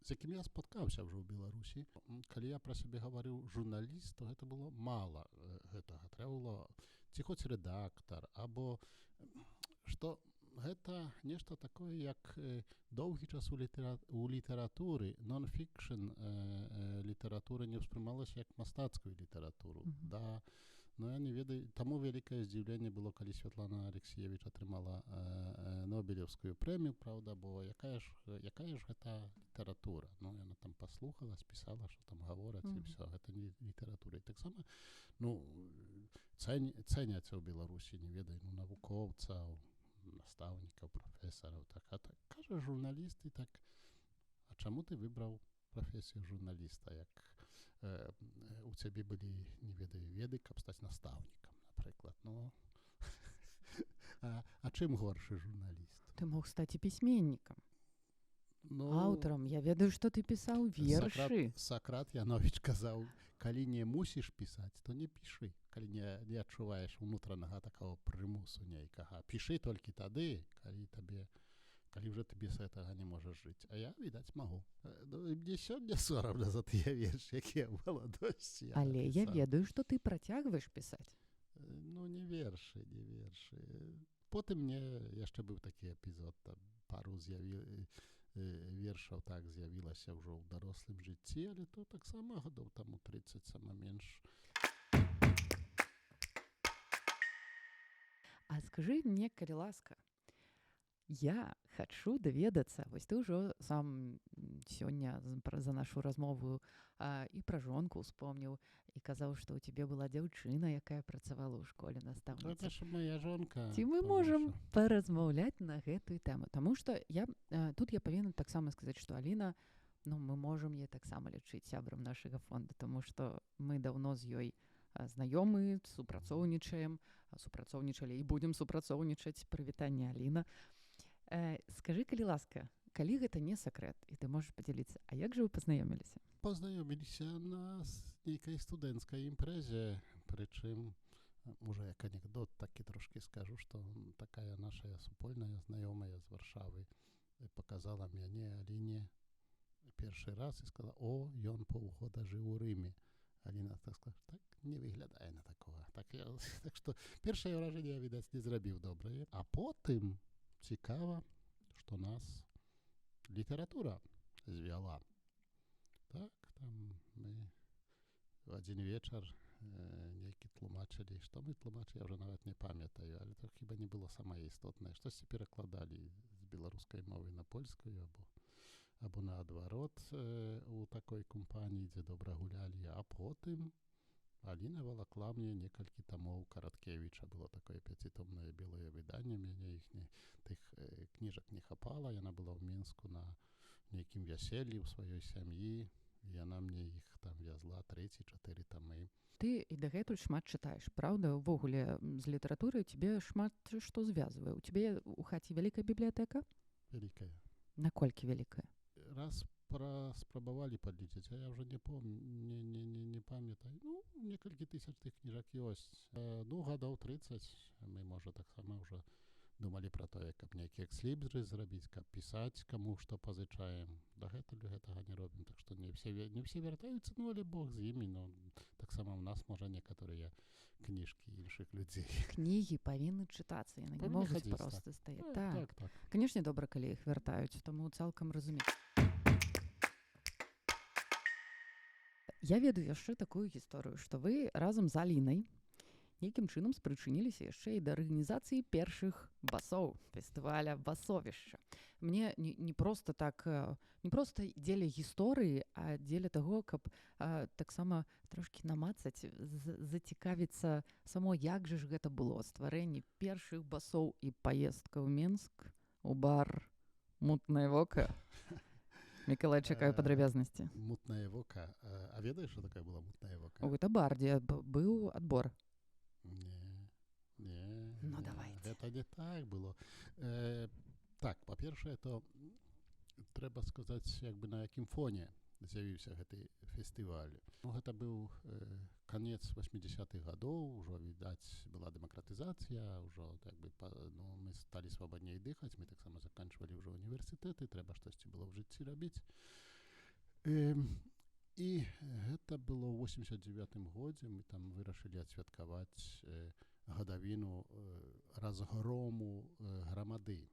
з якім я спаткаўся ўжо ў Беларусі. Калі я пра сябе гаварыў журналіст, то гэта было мала гэтага. Трэба было ці хоць рэдактар, або што гэта нешта такое, як доўгі час у літаратуры, нон-фікшн літаратура не ўспрымалася як мастацкую літаратуру. Да, ну я не ведаю, таму вялікае здзіўленне было, калі Святлана Алексіевіч атрымала Нобелевскую прэмію, правда, бо якая ж гэта літаратура? Ну, яна там паслухала, спісала, што там гавораць, і все, гэта не літаратура. І таксама, ну, цэняцца ў Беларусі, не ведаю, ну, навукоўцаў, настаўнікаў, прафесараў, так, а так кажа журналіст, і так, а чаму ты выбраў прафесію журналіста, як у цябе былі, не ведаю, веды, каб стаць настаўнікам, напрыклад, ну, а чым горшы журналіст? Ты мог стаць і пісьменнікам, ну, аўтарам. Я ведаю, што ты пісаў вершы. Сакрат Яновіч казаў, калі не мусіш пісаць, то не пішы, калі не адчуваеш унутранага такого прымусу нейкага. Пішы толькі тады, калі вже ты без гэтага не можаш жыць. А я, відаць, магу. Мне сёння сорамна за тыя вершы, якія ў маладосці. Але я ведаю, што ты працягваеш пісаць. Ну, не вершы. Потым мне яшчэ быў такі эпізод, там пару вершаў так з'явілася ўжо ў дарослым жыцці, але то таксама гадоў таму 30, сама менш. А скажы мне, калі ласка, я хачу даведацца, вось ты ўжо сам сёння за нашу размову і пра жонку ўспомніў, і казаў, што ў цябе была дзяўчына, якая працавала ў школе настаўніцай. Гэта ж моя жонка. Ці мы можам паразмаўляць на гэтую тэму? Таму што тут я павінна таксама сказаць, што Аліна, ну, мы можам яе таксама лічыць сябрам нашага фонду, таму што мы даўно з ёй знаёмы, супрацоўнічалі і будзем супрацоўнічаць. Прывітанне, Аліна. Скажы, калі ласка, калі гэта не сакрэт, і ты можаш падзяліцца, а як жа вы пазнаёміліся? Пазнаёміліся на нейкай студэнцкай імпрэзе, прычым, можа, як анекдот такі трошкі скажу, што такая наша супольная знаёмая з Варшавы паказала мяне Аліне першы раз і сказала: о, ён паўгода жыў у Рыме. Аліна так сказала: так не выглядае на такога. Так што першае ўражанне я, відаць, не зрабіў добрае. А потым цікава, што нас літаратура звяла. Так, там мы в адзін вечар нейкі тлумачылі. Што мы тлумачылі, я ўжо нават не памятаю, але то хіба не было самае істотнае. Штосьці перакладалі з беларускай мовы на польскую, або наадварот у такой кампаніі, дзе добра гулялі. А потым Аліна валакла мне некалькі тамоў Караткевіча. Было такое 5-томнае белае выданне. Мяне тых кніжак не хапала. Яна была ў Мінску на нейкім вяселлі ў сваёй сям'і. Яна мне іх там вязла 3-4 тамы. Ты і дагэтуль шмат чытаеш, праўда? Увогуле з літаратурай цябе шмат што звязвае. У цябе ў хаце вялікая бібліятэка? Вялікая. Наколькі вялікая? Раз спрабавалі падлічыць, а я ўжо не памятаю. Ну, некалькі тысяч тых кніжак ёсць. Ну, гадоў 30. Мы, можа, таксама ўжо думалі пра тое, каб нейкі экслібры зрабіць, каб пісаць, каму што пазычаем. Дагэтуль гэтага не робім, так што не все вяртаюцца, ну, але Бог з імі. Ну, таксама ў нас, можа, некаторыя кніжкі іншых людзей. Кнігі павінны чытацца, яны не могуць проста стаяць. Так. Канешне, добра, калі іх вяртаюць, таму цалкам разумею. Я ведаю яшчэ такую гісторыю, што вы разам з Алінай нейкім чынам спрычыніліся яшчэ і да арганізацыі першых басоў фестываля «Басовішча». Мне не проста так, не проста дзеля гісторыі, а дзеля таго, каб таксама трошкі намацаць, зацікавіцца само, як жа ж гэта было, стварэнне першых басоў і паездка ў Мінск у бар «Мутнае вока». Мікалай, чакаю падрабязнасці. «Мутнае вока». А ведаеш, што такое была «Мутнае вока»? Гэта бар, дзе быў адбор. Не. Ну, давайте. Гэта не так было. Так, па-першае, то трэба сказаць, як бы на якім фоне з'явіўся гэты фестываль. Ну, гэта быў канец 80-х гадоў, ужо, відаць, была дэмакратызацыя, ужо, як бы, ну, мы сталі свабадней дыхаць, мы таксама заканчвалі ўжо універсітэты, трэба штосьці было ў жыцці рабіць. І гэта было ў 89-м годзе. Мы там вырашылі адсвяткаваць гадавіну разгрому грамады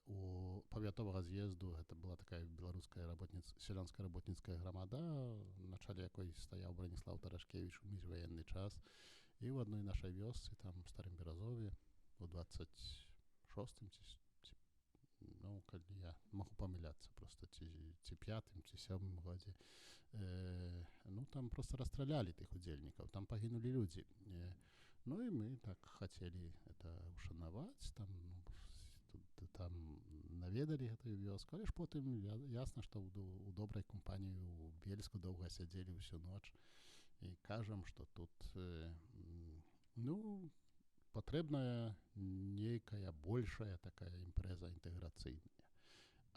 у павятовага з'езду. Гэта была такая беларуская сялянская работніцкая грамада, на чале якой стаяў Браніслаў Тарашкевіч у міжваенны час. І ў адной нашай вёсцы, там у Старым Беразове, у 26-м, ну, калі я магу памыляцца проста, ці 5-м, ці 7-м годзе, ну, там проста расстралялі тых удзельнікаў, там пагінулі людзі. Ну, і мы так хацелі это ушанаваць, там наведалі гэтую вёску, але ж потым ясна, што ў добрай кампаніі у Бельску доўга сядзелі ўсю ноч і кажам, што тут, ну, патрэбная нейкая большая такая імпрэза інтэграцыйная.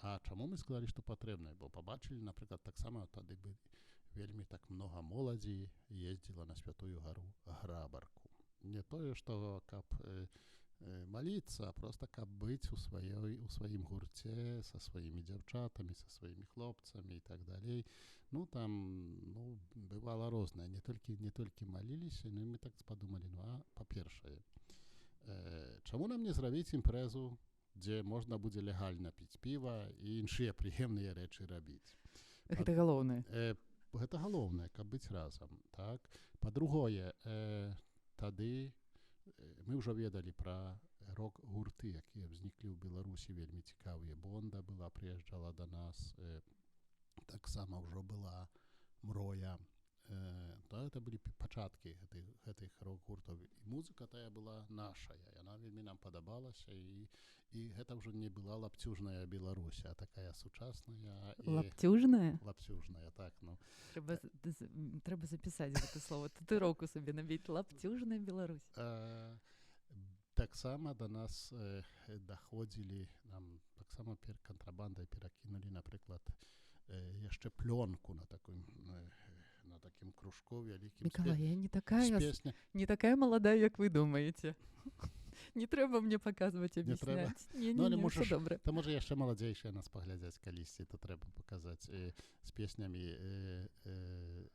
А чаму мы сказалі, што патрэбная? Бо пабачылі, напрыклад, таксама тады бы вельмі так много моладзі ездзіла на Святую Гару Грабарку. Не тое, што каб маліцца, а проста каб быць у сваім гурце са сваімі дзяўчатамі, са сваімі хлопцамі і так далей. Ну, там, ну, бывала рознае. Не толькі маліліся, ну, і мы так падумалі, ну, а па-першае, чаму нам не зрабіць імпрэзу, дзе можна будзе легальна піць піва і іншыя прыемныя рэчы рабіць? Гэта галоўнае. Гэта галоўнае, каб быць разам, так? Па-другое, тады мы ўжо ведалі пра рок-гурты, якія ўзніклі ў Беларусі, вельмі цікавыя. Бонда была, прыязджала да нас, таксама ўжо была Мроя. То это былі пачаткі гэтых рок-гуртаў. І музыка тая была нашая, яна вельмі нам падабалася, і гэта ўжо не была лапцюжная Беларусь, а такая сучасная. Лапцюжная? Лапцюжная, так, ну. Трэба запісаць гэта слово, татуіроўку сабе набіць. Лапцюжная Беларусь. Таксама да нас даходзілі, нам таксама кантрабандай перакінулі, напрыклад, яшчэ плёнку на такім кружку вялікім. Мікалай, я не такая маладая, як вы думаеце. Не трэба мне паказваць, аб'ясняць. Не, ўсё добра. То можа яшчэ маладзейшыя нас паглядзяць калісьці, то трэба паказаць з песнямі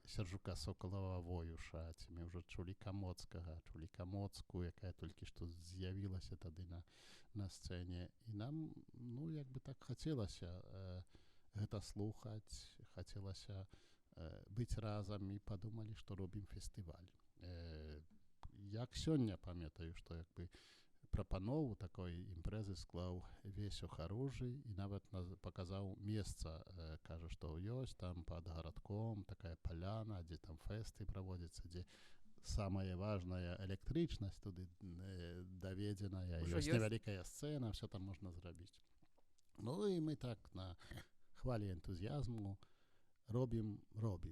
Сяржука Сокалава Воюша, ці мы ўжо чулі Камоцкую, якая толькі што з'явілася тады на сцэне. І нам, ну, як бы так хацелася гэта слухаць, хацелася быць разам, і падумалі, што робім фестываль. Як сёння памятаю, што як бы прапанову такой імпрэзы склаў Весю Харужы і нават паказаў месца, кажа, што ёсць там пад гарадком такая паляна, дзе там фэсты праводзяцца, дзе самая важная электрычнасць туды даведзеная, ёсць невялікая сцэна, все там можна зрабіць. Ну і мы так на хвалі энтузіязму робім,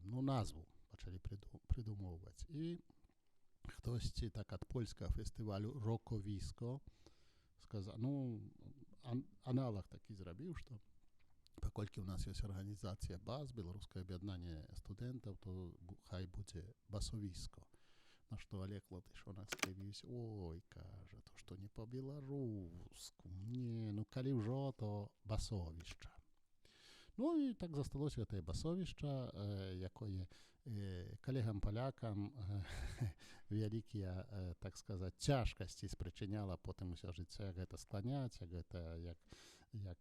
ну, назву пачалі прыдумоўваць. І хтосьці так ад польскага фестывалю «Роковіско» сказаў, ну, аналаг такі зрабіў, што паколькі ў нас ёсць арганізацыя БАС, Беларускае аб'яднанне студэнтаў, то хай будзе «Басовіско». На што Олег Латышонак скривіўся: ой, кажа, то што не па-беларуску, не, ну калі ўжо, то басовішча. Ну і так засталося гэтае басовішча, якое калегам-палякам вялікія, так сказаць, цяжкасці спрычыняла потым усё жыццё, гэта скланяць, гэта як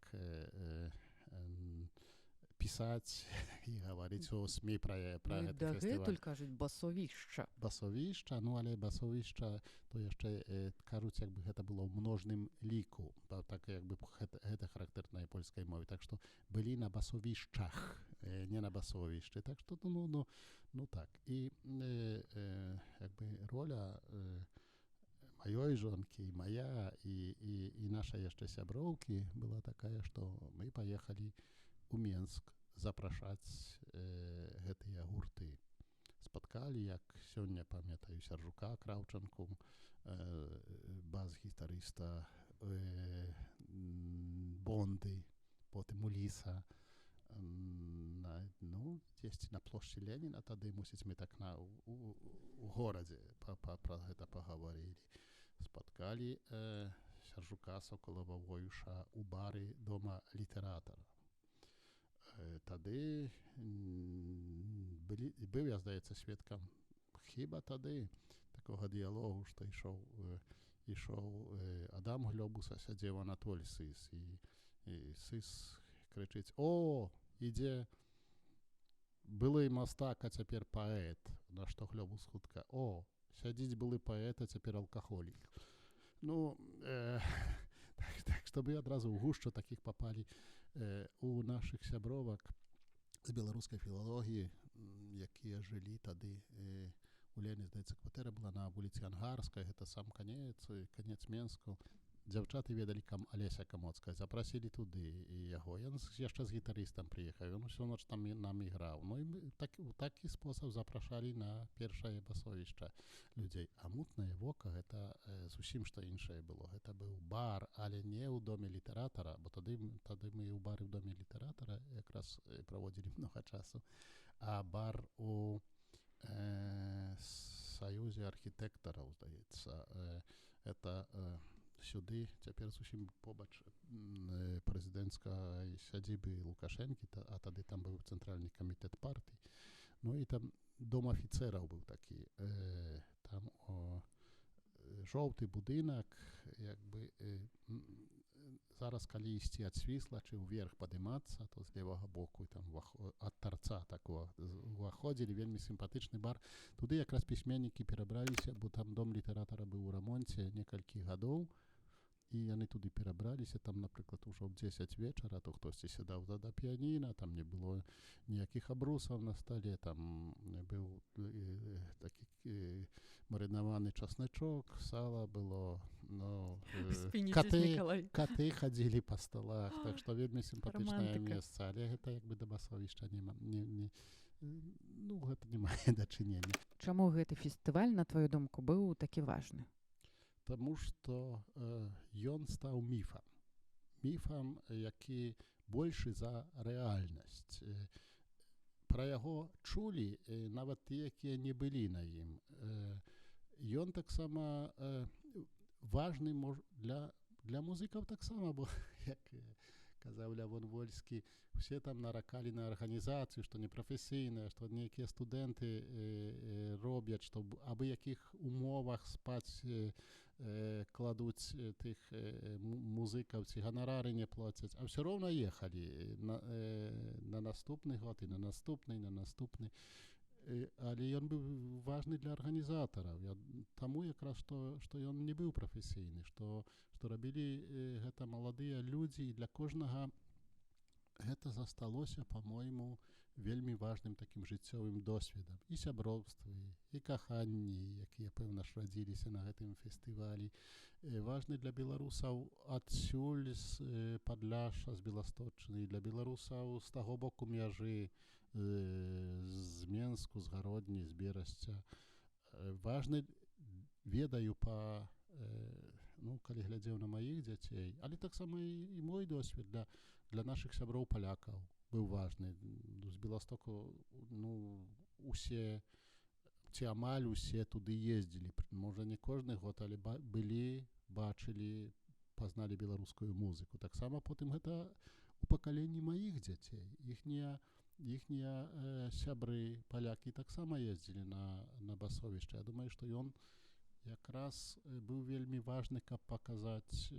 пісаць і гаварыць у СМІ пра гэты фестываль. Дагэтуль кажуць басовішча. Басовішча, ну але басовішча, то яшчэ кажуць, як бы гэта было ў множным ліку, так як бы гэта характэрнай польскай мове. Так што былі на басовішчах, не на басовішчы. Так што, ну так. І як бы роля маёй жонкі, і мая, і наша яшчэ сяброўкі была такая, што мы паехалі у Менск запрашаць гэтыя гурты. Спаткалі, як сёння памятаю, Сяржука Краўчанку, бас-гітарыста Бонды, потым Уліса, ну, дзесьці на плошчы Леніна, тады, мусіць, мы так у горадзе пра гэта пагаварылі. Спаткалі Сяржука Сокалава Воюша у бары Дома літаратара. тады быў, я, здаецца, сведкам хіба тады такога дыялогу, што ішоў Адам Глёбус, а сядзеў Анатоль Сыс, і Сыс крычыць: «О, ідзе былы мастак, а цяпер паэт». На што Глёбус хутка: «О, сядзіць былы паэт, а цяпер алкаголік». Ну, так, што мы адразу ў гушчу такіх папалі у нашых сябровак з беларускай філалогіі, якія жылі тады у Лені, здаецца, кватэра была на вуліцы Ангарскай, гэта сам канец Менску. Дзяўчаты ведалі Алеся Камоцкая, запрасілі туды і яго. Ён яшчэ з гітарыстам прыехаў, ён усю ноч там нам іграў. Ну і мы у такі спосаб запрашалі на першае басовішча людзей. А мутнае вока — гэта зусім што іншае было. Гэта быў бар, але не ў доме літаратара, бо тады мы ў бары ў доме літаратара якраз праводзілі многа часу, а бар у Саюзе архітэктараў, здаецца. Это сюды цяпер зусім побач прэзідэнцкай сядзібы Лукашэнкі, а тады там быў цэнтральны камітэт партыі. Ну і там дом афіцэраў быў такі. Там жоўты будынак, як бы зараз, калі ісці ад Свіслачы ўверх падымацца, то з левага боку там ад тарца такого ўваходзілі, вельмі сімпатычны бар. Туды якраз пісьменнікі перабраліся, бо там дом літаратара быў у рамонце некалькі гадоў, і яны туды перабраліся. Там, напрыклад, ужо ў 10 вечара, то хтосьці сядаў да піяніна, там не было ніякіх абрусаў на стале, там быў такі марынаваны часнычок, сала было, ну, каты хадзілі па сталах, так што вельмі сімпатычнае месца, але гэта як бы да басовішча ну, гэта не мае дачынення. Чаму гэты фестываль, на твою думку, быў такі важны? Таму што ён стаў міфам, які большы за рэальнасць. Пра яго чулі нават тыя, якія не былі на ім. Ён таксама важны для музыкаў таксама, бо, як казаў Лявон Вольскі, усе там наракалі на арганізацыю, што непрафесійная, што нейкія студэнты робяць, што абы якіх умовах спаць кладуць тых музыкаў, ці ганарары не плацяць, а ўсё роўна ехалі на наступны год і на наступны. Але ён быў важны для арганізатараў. Таму якраз, што ён не быў прафесійны, што рабілі гэта маладыя людзі, і для кожнага гэта засталося, па-мойму, вельмі важным такім жыццёвым досведам. І сяброўствы, і каханні, якія, пэўна ж, радзіліся на гэтым фестывалі. Важны для беларусаў адсюль з Падляшша, з Беласточчыны, для беларусаў з таго боку мяжы, з Менску, з Гародні, з Берасця. Важны, ведаю, калі глядзеў на маіх дзяцей, але таксама і мой досвед для нашых сяброў палякаў быў важны. З Беластоку, усе, ці амаль усе туды ездзілі. Можа, не кожны год, але былі, бачылі, пазналі беларускую музыку. Таксама потым гэта у пакаленні маіх дзяцей. Іхнія сябры, палякі, таксама ездзілі на басовішча. Я думаю, што ён якраз быў вельмі важны, каб паказаць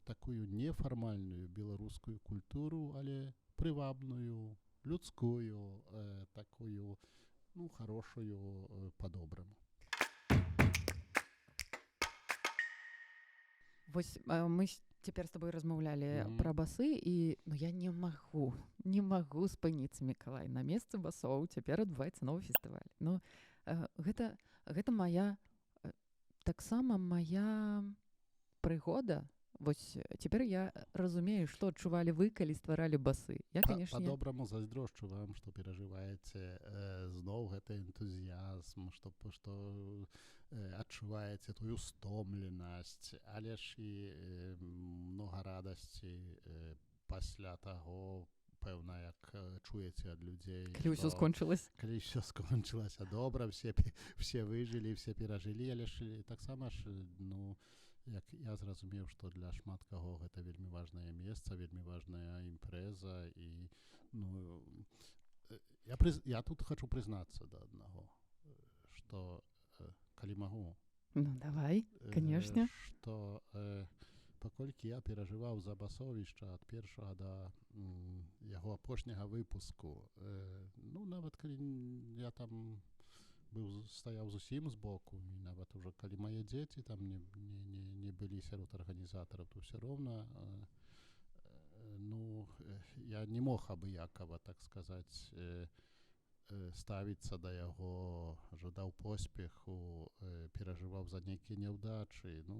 такую нефармальную беларускую культуру, але прывабную, людскую, такую, хорошую па-добраму. Вось мы цяпер з табой размаўлялі пра басы, і я не магу спыніцца, Мікалай. На месцы басоў цяпер адбываецца новы фестываль. Гэта таксама моя прыгода. Вось цяпер я разумею, што адчувалі вы, калі стваралі басы. Па-добраму зайздрошчу вам, што перажываеце зноў гэты энтузіязм, што адчуваеце тую стомленасць, але ж і многа радасці пасля таго, пэўна, як чуеце ад людзей. Калі ўсё скончылася. Калі ўсё скончылася добра, все выжылі, все перажылі, але ж таксама ж, як я зразумеў, што для шмат каго гэта вельмі важнае месца, вельмі важная імпрэза і ну я тут хочу прызнацца да аднаго, што калі магу, Ну, давай, конечно. што паколькі я перажываў за Басовішча ад першага да яго апошняга выпуску, ну нават калі я там стаяў зусім збоку, і нават ужо калі мае дзеці там не былі сярод арганізатараў, то ўсё роўна ну я не мог абыякава, так сказаць, ставіцца да яго, жадаў поспеху, перажываў за нейкія няўдачы, ну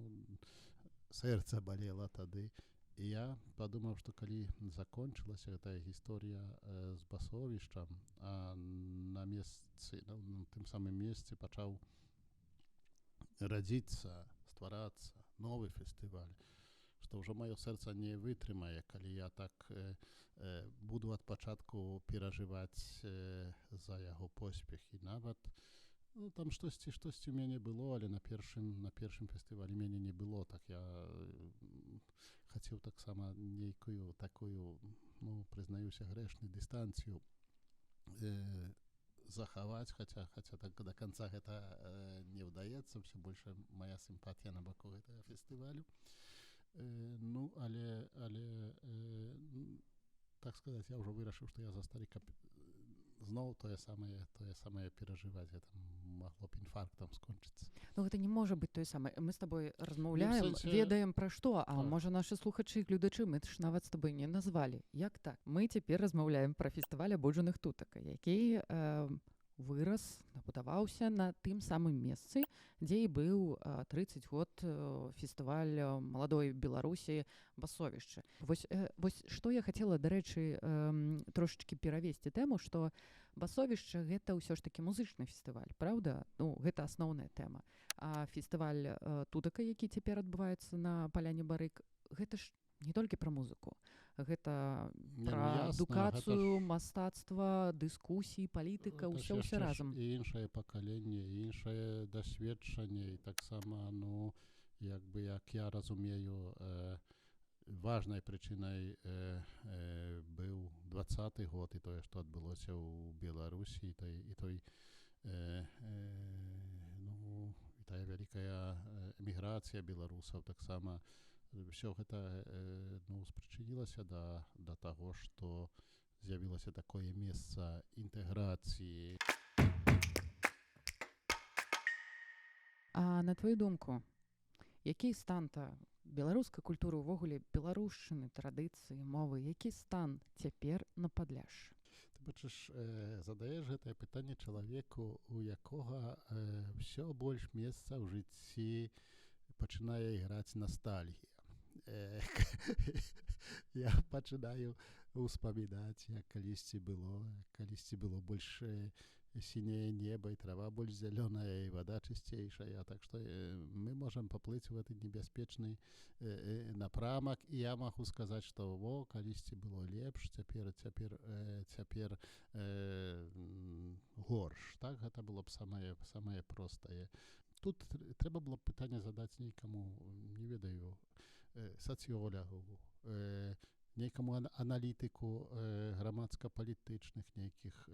сэрца балела тады. І я падумаў, што калі закончылася гэтая гісторыя з Басовішчам, а на месцы, на тым самым месцы пачаў радзіцца, стварацца новы фестываль, што ўжо маё сэрца не вытрымае, калі я так буду ад пачатку перажываць за яго поспех. І нават ну, там штосьці ў мяне было, але на першым фестывалі мяне не было. Так я хацеў таксама нейкую такую, ну, прызнаюся, грэшную дыстанцыю захаваць, хаця так да канца гэта не ўдаецца, ўсё больше моя сімпатія на баку гэтага фестывалю. Ну, але так сказаць, я ўжо вырашыў, што я за стары, каб зноў тое самае перажываць, гэта магло б інфарктам скончыцца. Ну, гэта не можа быць тое самае. Мы з табой размаўляем, ведаем пра што, а можа нашы слухачы і гледачы, мы ж нават з табой не назвалі. Як так? Мы цяпер размаўляем пра фестываль абуджаных тутак, які вырас, набудаваўся на тым самым месцы, дзе і быў 30 год фестываль маладой Беларусі Басовішча. Вось што я хацела, дарэчы, трошачкі перавесці тэму, што Басовішча гэта ўсё ж такі музычны фестываль, правда? Ну, гэта асноўная тэма. А фестываль тутака, які цяпер адбываецца на паляне Барык, гэта ж не толькі пра музыку. Гэта пра адукацыю, мастацтва, дыскусіі, палітыка, ўсё разам. І іншае пакаленне, і іншае дасведчанне, і таксама, ну, як я разумею, важнай прычынай быў 20-й год і тое, што адбылося ў Беларусі, і той ну, і тая вялікая эміграцыя беларусаў таксама. Все гэта ну, спрычынілася да таго, што з'явілася такое месца інтэграцыі. А на твою думку, які стан-то беларускай культуры, увогуле беларушчыны, традыцыі, мовы, які стан цяпер на Падляшшы? Ты бачыш, задаеш гэтае пытанне чалавеку, у якога ўсё больш месца ў жыцці пачынае іграць настальгія. Я пачынаю ўспамінаць, як калісьці было больш сіняе неба, і трава больш зялёная, і вада чысцейшая. Так што мы можам паплыць у гэты небяспечны напрамак, і я магу сказаць, што калісьці было лепш, цяпер горш. Так, гэта было б самае простае. Тут трэба было б пытанне задаць нейкаму, не ведаю, сацыёлагу, нейкаму аналітыку грамадска-палітычных нейкіх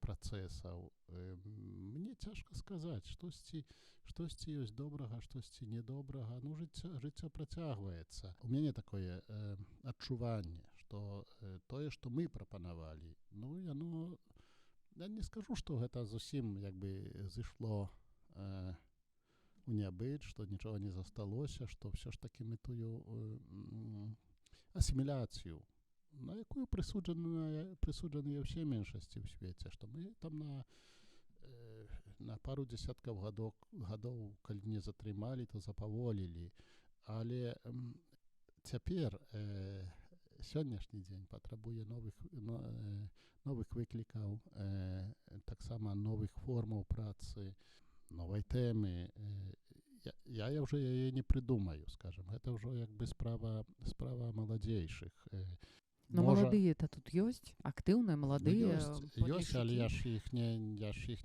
працэсаў. Мне цяжка сказаць, штосьці ёсць добрага, штосьці недобрага. Ну, жыццё працягваецца. У мяне такое адчуванне, што тое, што мы прапанавалі, ну, яно, я не скажу, што гэта зусім як бы зышло у нябыт, што нічога не засталося, што ўсё ж такі мы тую асіміляцыю, на якую прысуджаныя ўсе меншасці ў свеце, што мы там на пару дзесяткаў гадоў, калі не затрымалі, то запаволілі. Але цяпер сённяшні дзень патрабуе новых выклікаў, таксама новых формаў працы, новай тэмы. Я ўжо яе не прыдумаю, скажам. Гэта ўжо як бы справа маладзейшых. Но маладыя-то тут ёсць, актыўныя маладыя. Ёсць, але я ж іх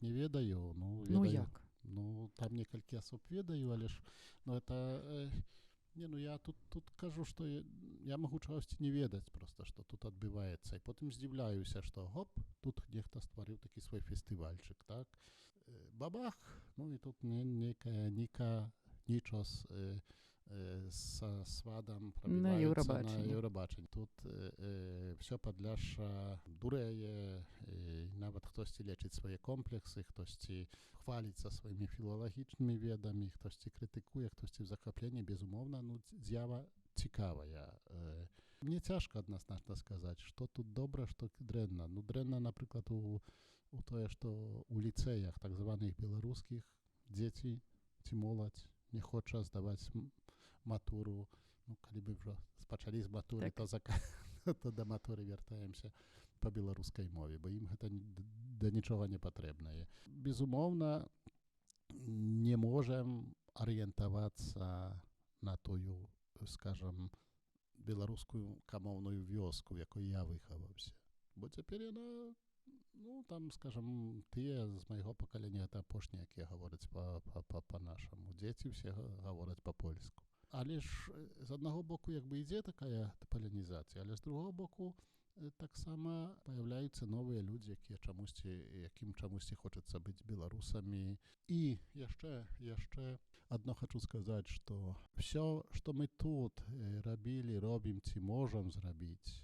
не ведаю. Ну як? Ну, там некалькі асоб ведаю, але ж, ну, это Не, ну я тут кажу, што я магу чагосьці не ведаць проста, што тут адбываецца. І потым здзіўляюся, што гоп, тут нехта стварыў такі свой фестывальчык, так? Бабах, ну і тут нейкая Ніка Нічос са свадам прабіваюцца на Еўрабачанне. Тут все Падляшша дурэе, нават хтосьці лечыць свае комплексы, хтосьці хваліцца сваімі філалагічнымі ведамі, хтосьці крытыкуе, хтосьці ў захапленні, безумоўна, ну, з'ява цікавая. Мне цяжка адназначна сказаць, што тут добра, што дрэнна. Ну, дрэнна, напрыклад, у тое, што ў ліцэях так званых беларускіх дзеці ці моладзь не хоча здаваць матуру. Ну, калі бы ўжо спачалі з матуры, так. то да матуры вяртаемся па беларускай мове, бо ім гэта да нічога не патрэбнае. Безумоўна, не можам арыентавацца на тую, скажам, беларускую камоўную вёску, в якой я выхаваўся. Бо цяпер яна, ну, там, скажам, тыя з майго пакалення, гэта апошнія, якія гавораць па-нашаму. Дзеці ўсе гавораць па-польску. Але ж з аднаго боку як бы ідзе такая палянізацыя, але з другого боку таксама паяўляюцца новыя людзі, якім чамусьці хочацца быць беларусамі. І яшчэ адно хачу сказаць, што все, што мы тут робім ці можам зрабіць,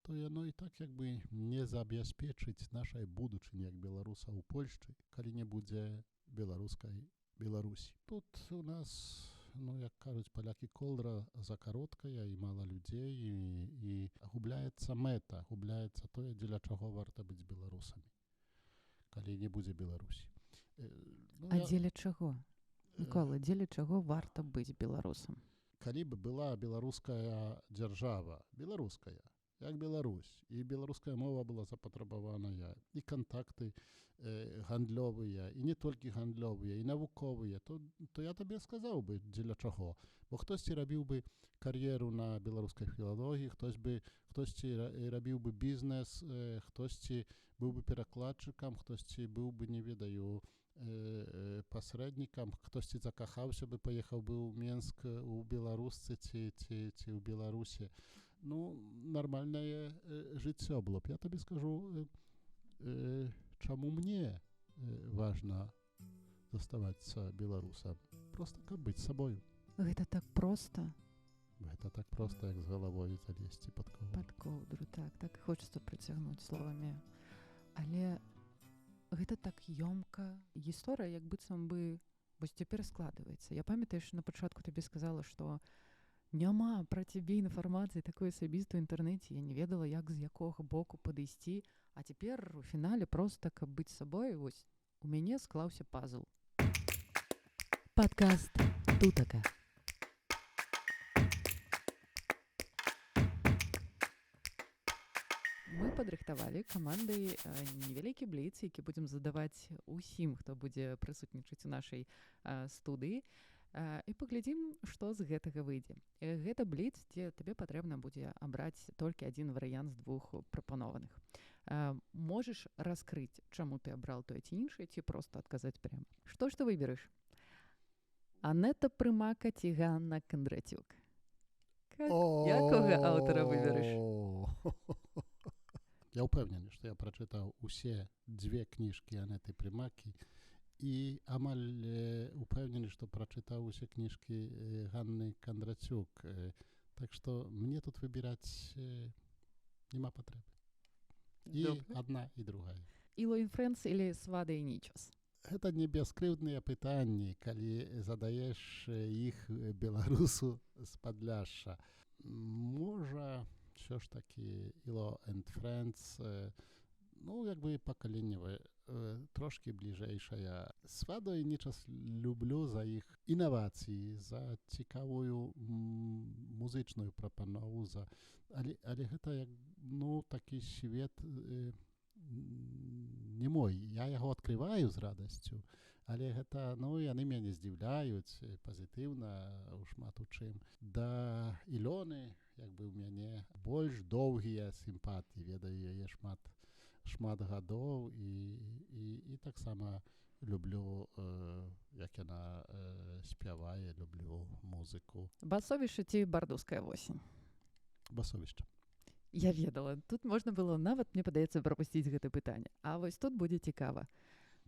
то яно і так як бы не забяспечыць нашай будучыні як беларуса ў Польшчы, калі не будзе беларускай Беларусі. Тут у нас, ну, як кажуць палякі, колдра закароткая і мала людзей, і губляецца мэта, губляецца тое, дзеля чаго варта быць беларусамі, калі не будзе Беларусі. Ну, дзеля чаго? Мікола, дзеля чаго варта быць беларусам? Калі б была беларуская дзяржава, беларуская, як Беларусь, і беларуская мова была запатрабаваная, і кантакты гандлёвыя, і не толькі гандлёвыя, і навуковыя, то я табе сказаў бы, дзеля чаго. Бо хтосьці рабіў бы кар'еру на беларускай філалогіі, хтосьці рабіў бы бізнес, хтосьці быў бы перакладчыкам, хтосьці быў бы, не ведаю, пасрэднікам, хтосьці закахаўся бы, паехаў бы ў Менск у беларусцы ці ў Беларусі. Ну, нармальнае жыццё было б. Я табе скажу, чаму мне важна заставацца беларусам. Проста каб быць сабою. Гэта так проста? Гэта так проста, як з галавой залезці пад коўдру. Пад коўдру, так. Так і хочацца прыцягнуць словамі. Але гэта так ёмка. Гісторыя як быццам бы вось цяпер складваецца. Я памятаю, што на пачатку табе сказала, што няма пра цябе інфармацыі такой асабістай у інтэрнэце. Я не ведала, як з якога боку падысці. А цяпер у фінале проста, каб быць сабой, вось у мяне склаўся пазл. Падкаст Тутака. Мы падрыхтавалі камандай невялікі бліц, які будзем задаваць усім, хто будзе прысутнічаць у нашай студыі. І паглядзім, што з гэтага выйдзе. Гэта бліц, дзе табе патрэбна будзе абраць толькі адзін варыянт з двух прапанованых. Можаш раскрыць, чаму ты абрал тое ці іншае, ці проста адказаць пряма. Што ж ты выбераш? Анета Прымака ці Ганна Кондратюк? Якога аўтара выбераш? Я ўпэўнены, што я прачытаў усе дзве кніжкі Анеты Прымакі і амаль упэўнены, што прачытаў усе кніжкі Ганны Кондратюк. Так што мне тут выбіраць няма патрэбы. І адна, і другая. Іло і Фрэнс или Свада і Нічос? Гэта не бяскрыўдныя пытанні, калі задаеш іх беларусу з Падляшша. Можа, все ж таки Іло and Friends, ну, як бы пакаленневая, трошки бліжэйшая. Сваду і Нічос люблю за іх інавацыі, за цікавую музычную прапанову, але гэта як, ну, такі свет не мой. Я яго адкрываю з радасцю, але гэта, ну, яны мяне здзіўляюць пазітыўна ў шмат у чым. Да Ілоны, як бы, у мяне больш доўгія сімпатыі, ведаю яе шмат гадоў, і таксама люблю, як яна спявае, люблю музыку. Басовішча ці бардуская восень? Басовішча. Я ведала. Тут можна было нават, мне падаецца, прапусціць гэта пытанне. А вось тут будзе цікава.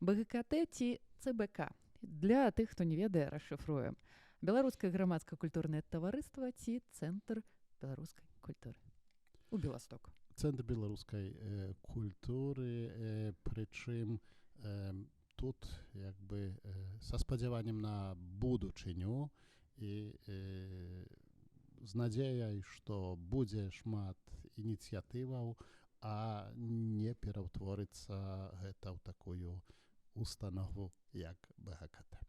БГКТ ці ЦБК? Для тых, хто не ведае, расшыфруем. Беларускае грамадска-культурнае таварыства ці Цэнтр беларускай культуры у Беластоку? Цэнтр беларускай культуры, прычым тут як бы са спадзяваннем на будучыню і з надзеяй, што будзе шмат ініцыятываў, а не пераўтворыцца гэта ў такую установу, як БГКТ.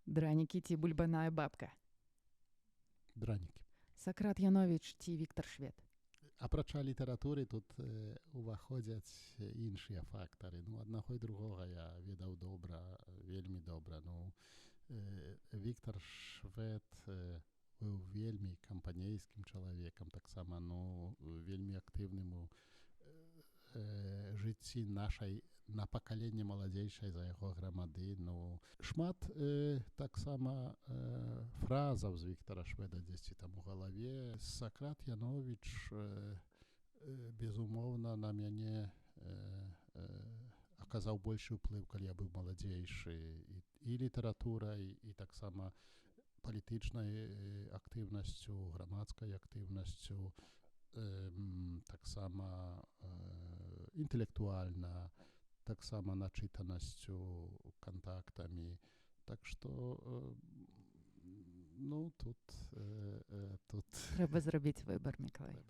Дранікі ці бульбаная бабка? Дранікі. Сакрат Яновіч ці Віктор Швед? Апрача літаратуры тут уваходзяць іншыя фактары. Ну, аднаго і другога я ведаў добра, вельмі добра. Ну, Віктор Швед быў вельмі кампанейскім чалавекам, таксама, ну, вельмі актыўным у жыцці нашай на пакаленне маладзейшай за яго грамады. Ну, шмат таксама фразаў з Віктора Шведа дзесьці там у галаве. Сакрат Яновіч, безумоўна, на мяне аказаў большы ўплыў, калі я быў маладзейшы. І літаратурай, і таксама палітычнай актыўнасцю, грамадскай актыўнасцю, таксама інтэлектуальна, таксама начытанасцю, кантактамі. Так што, ну, тут... Трэба зрабіць выбар, Мікалай.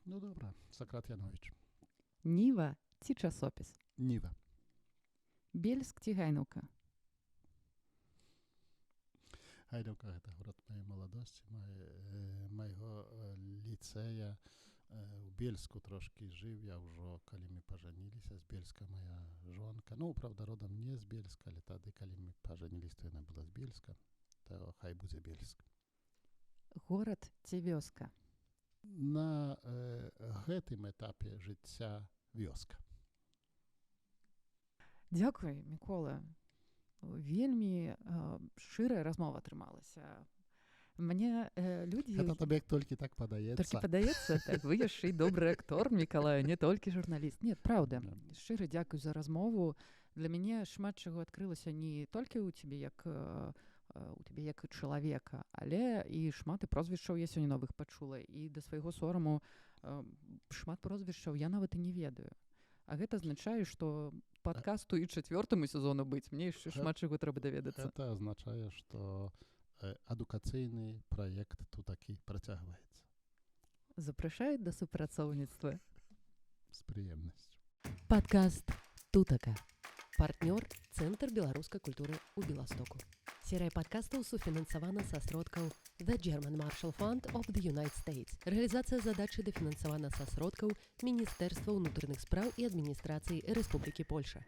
Ну, добра. Сакрат Яновіч. Ніва ці часопіс? Ніва. Бельск ці Гайнука? Гайнука — гэта горад маёй маладосці, майго ліцэя. У Бельску трошкі жыў я ўжо, калі мы пажаніліся. З Бельска моя жонка. Ну, правда, родам не з Бельска, але тады, калі мы пажаніліся, то яна была з Бельска. То хай будзе Бельск. Горад ці вёска? На гэтым этапе жыцця вёска. Дзякуй, Мікола. Вельмі шчырая размова атрымалася. Мне людзі... Гэта табе толькі так падаецца. Толькі падаецца? Так, вы яшчэ і добры актор, Мікалай, не толькі журналіст. Не, праўда. Шчыра дзякуй за размову. Для мяне шмат чаго адкрылася не толькі ў цябе як чалавека, але і шмат і прозвішчаў я сёння новых пачула. І да свайго сораму шмат прозвішчаў я нават і не ведаю. А гэта азначае, што падкасту і 4-му сезону быць. Мне яшчэ шмат чаго трэба даведацца. Гэта азначае, што адукацыйны праект тут такі працягваецца. Запрашаюць да супрацоўніцтва. З прыемнасцю. Падкаст «Тутака». Партнёр Цэнтр беларускай культуры ў Беластоку. Серыя падкастаў суфінансавана са сродкаў The German Marshall Fund of the United States. Рэалізацыя задачы дафінансавана са сродкаў Міністэрства ўнутраных спраў і адміністрацыі Рэспублікі Польша.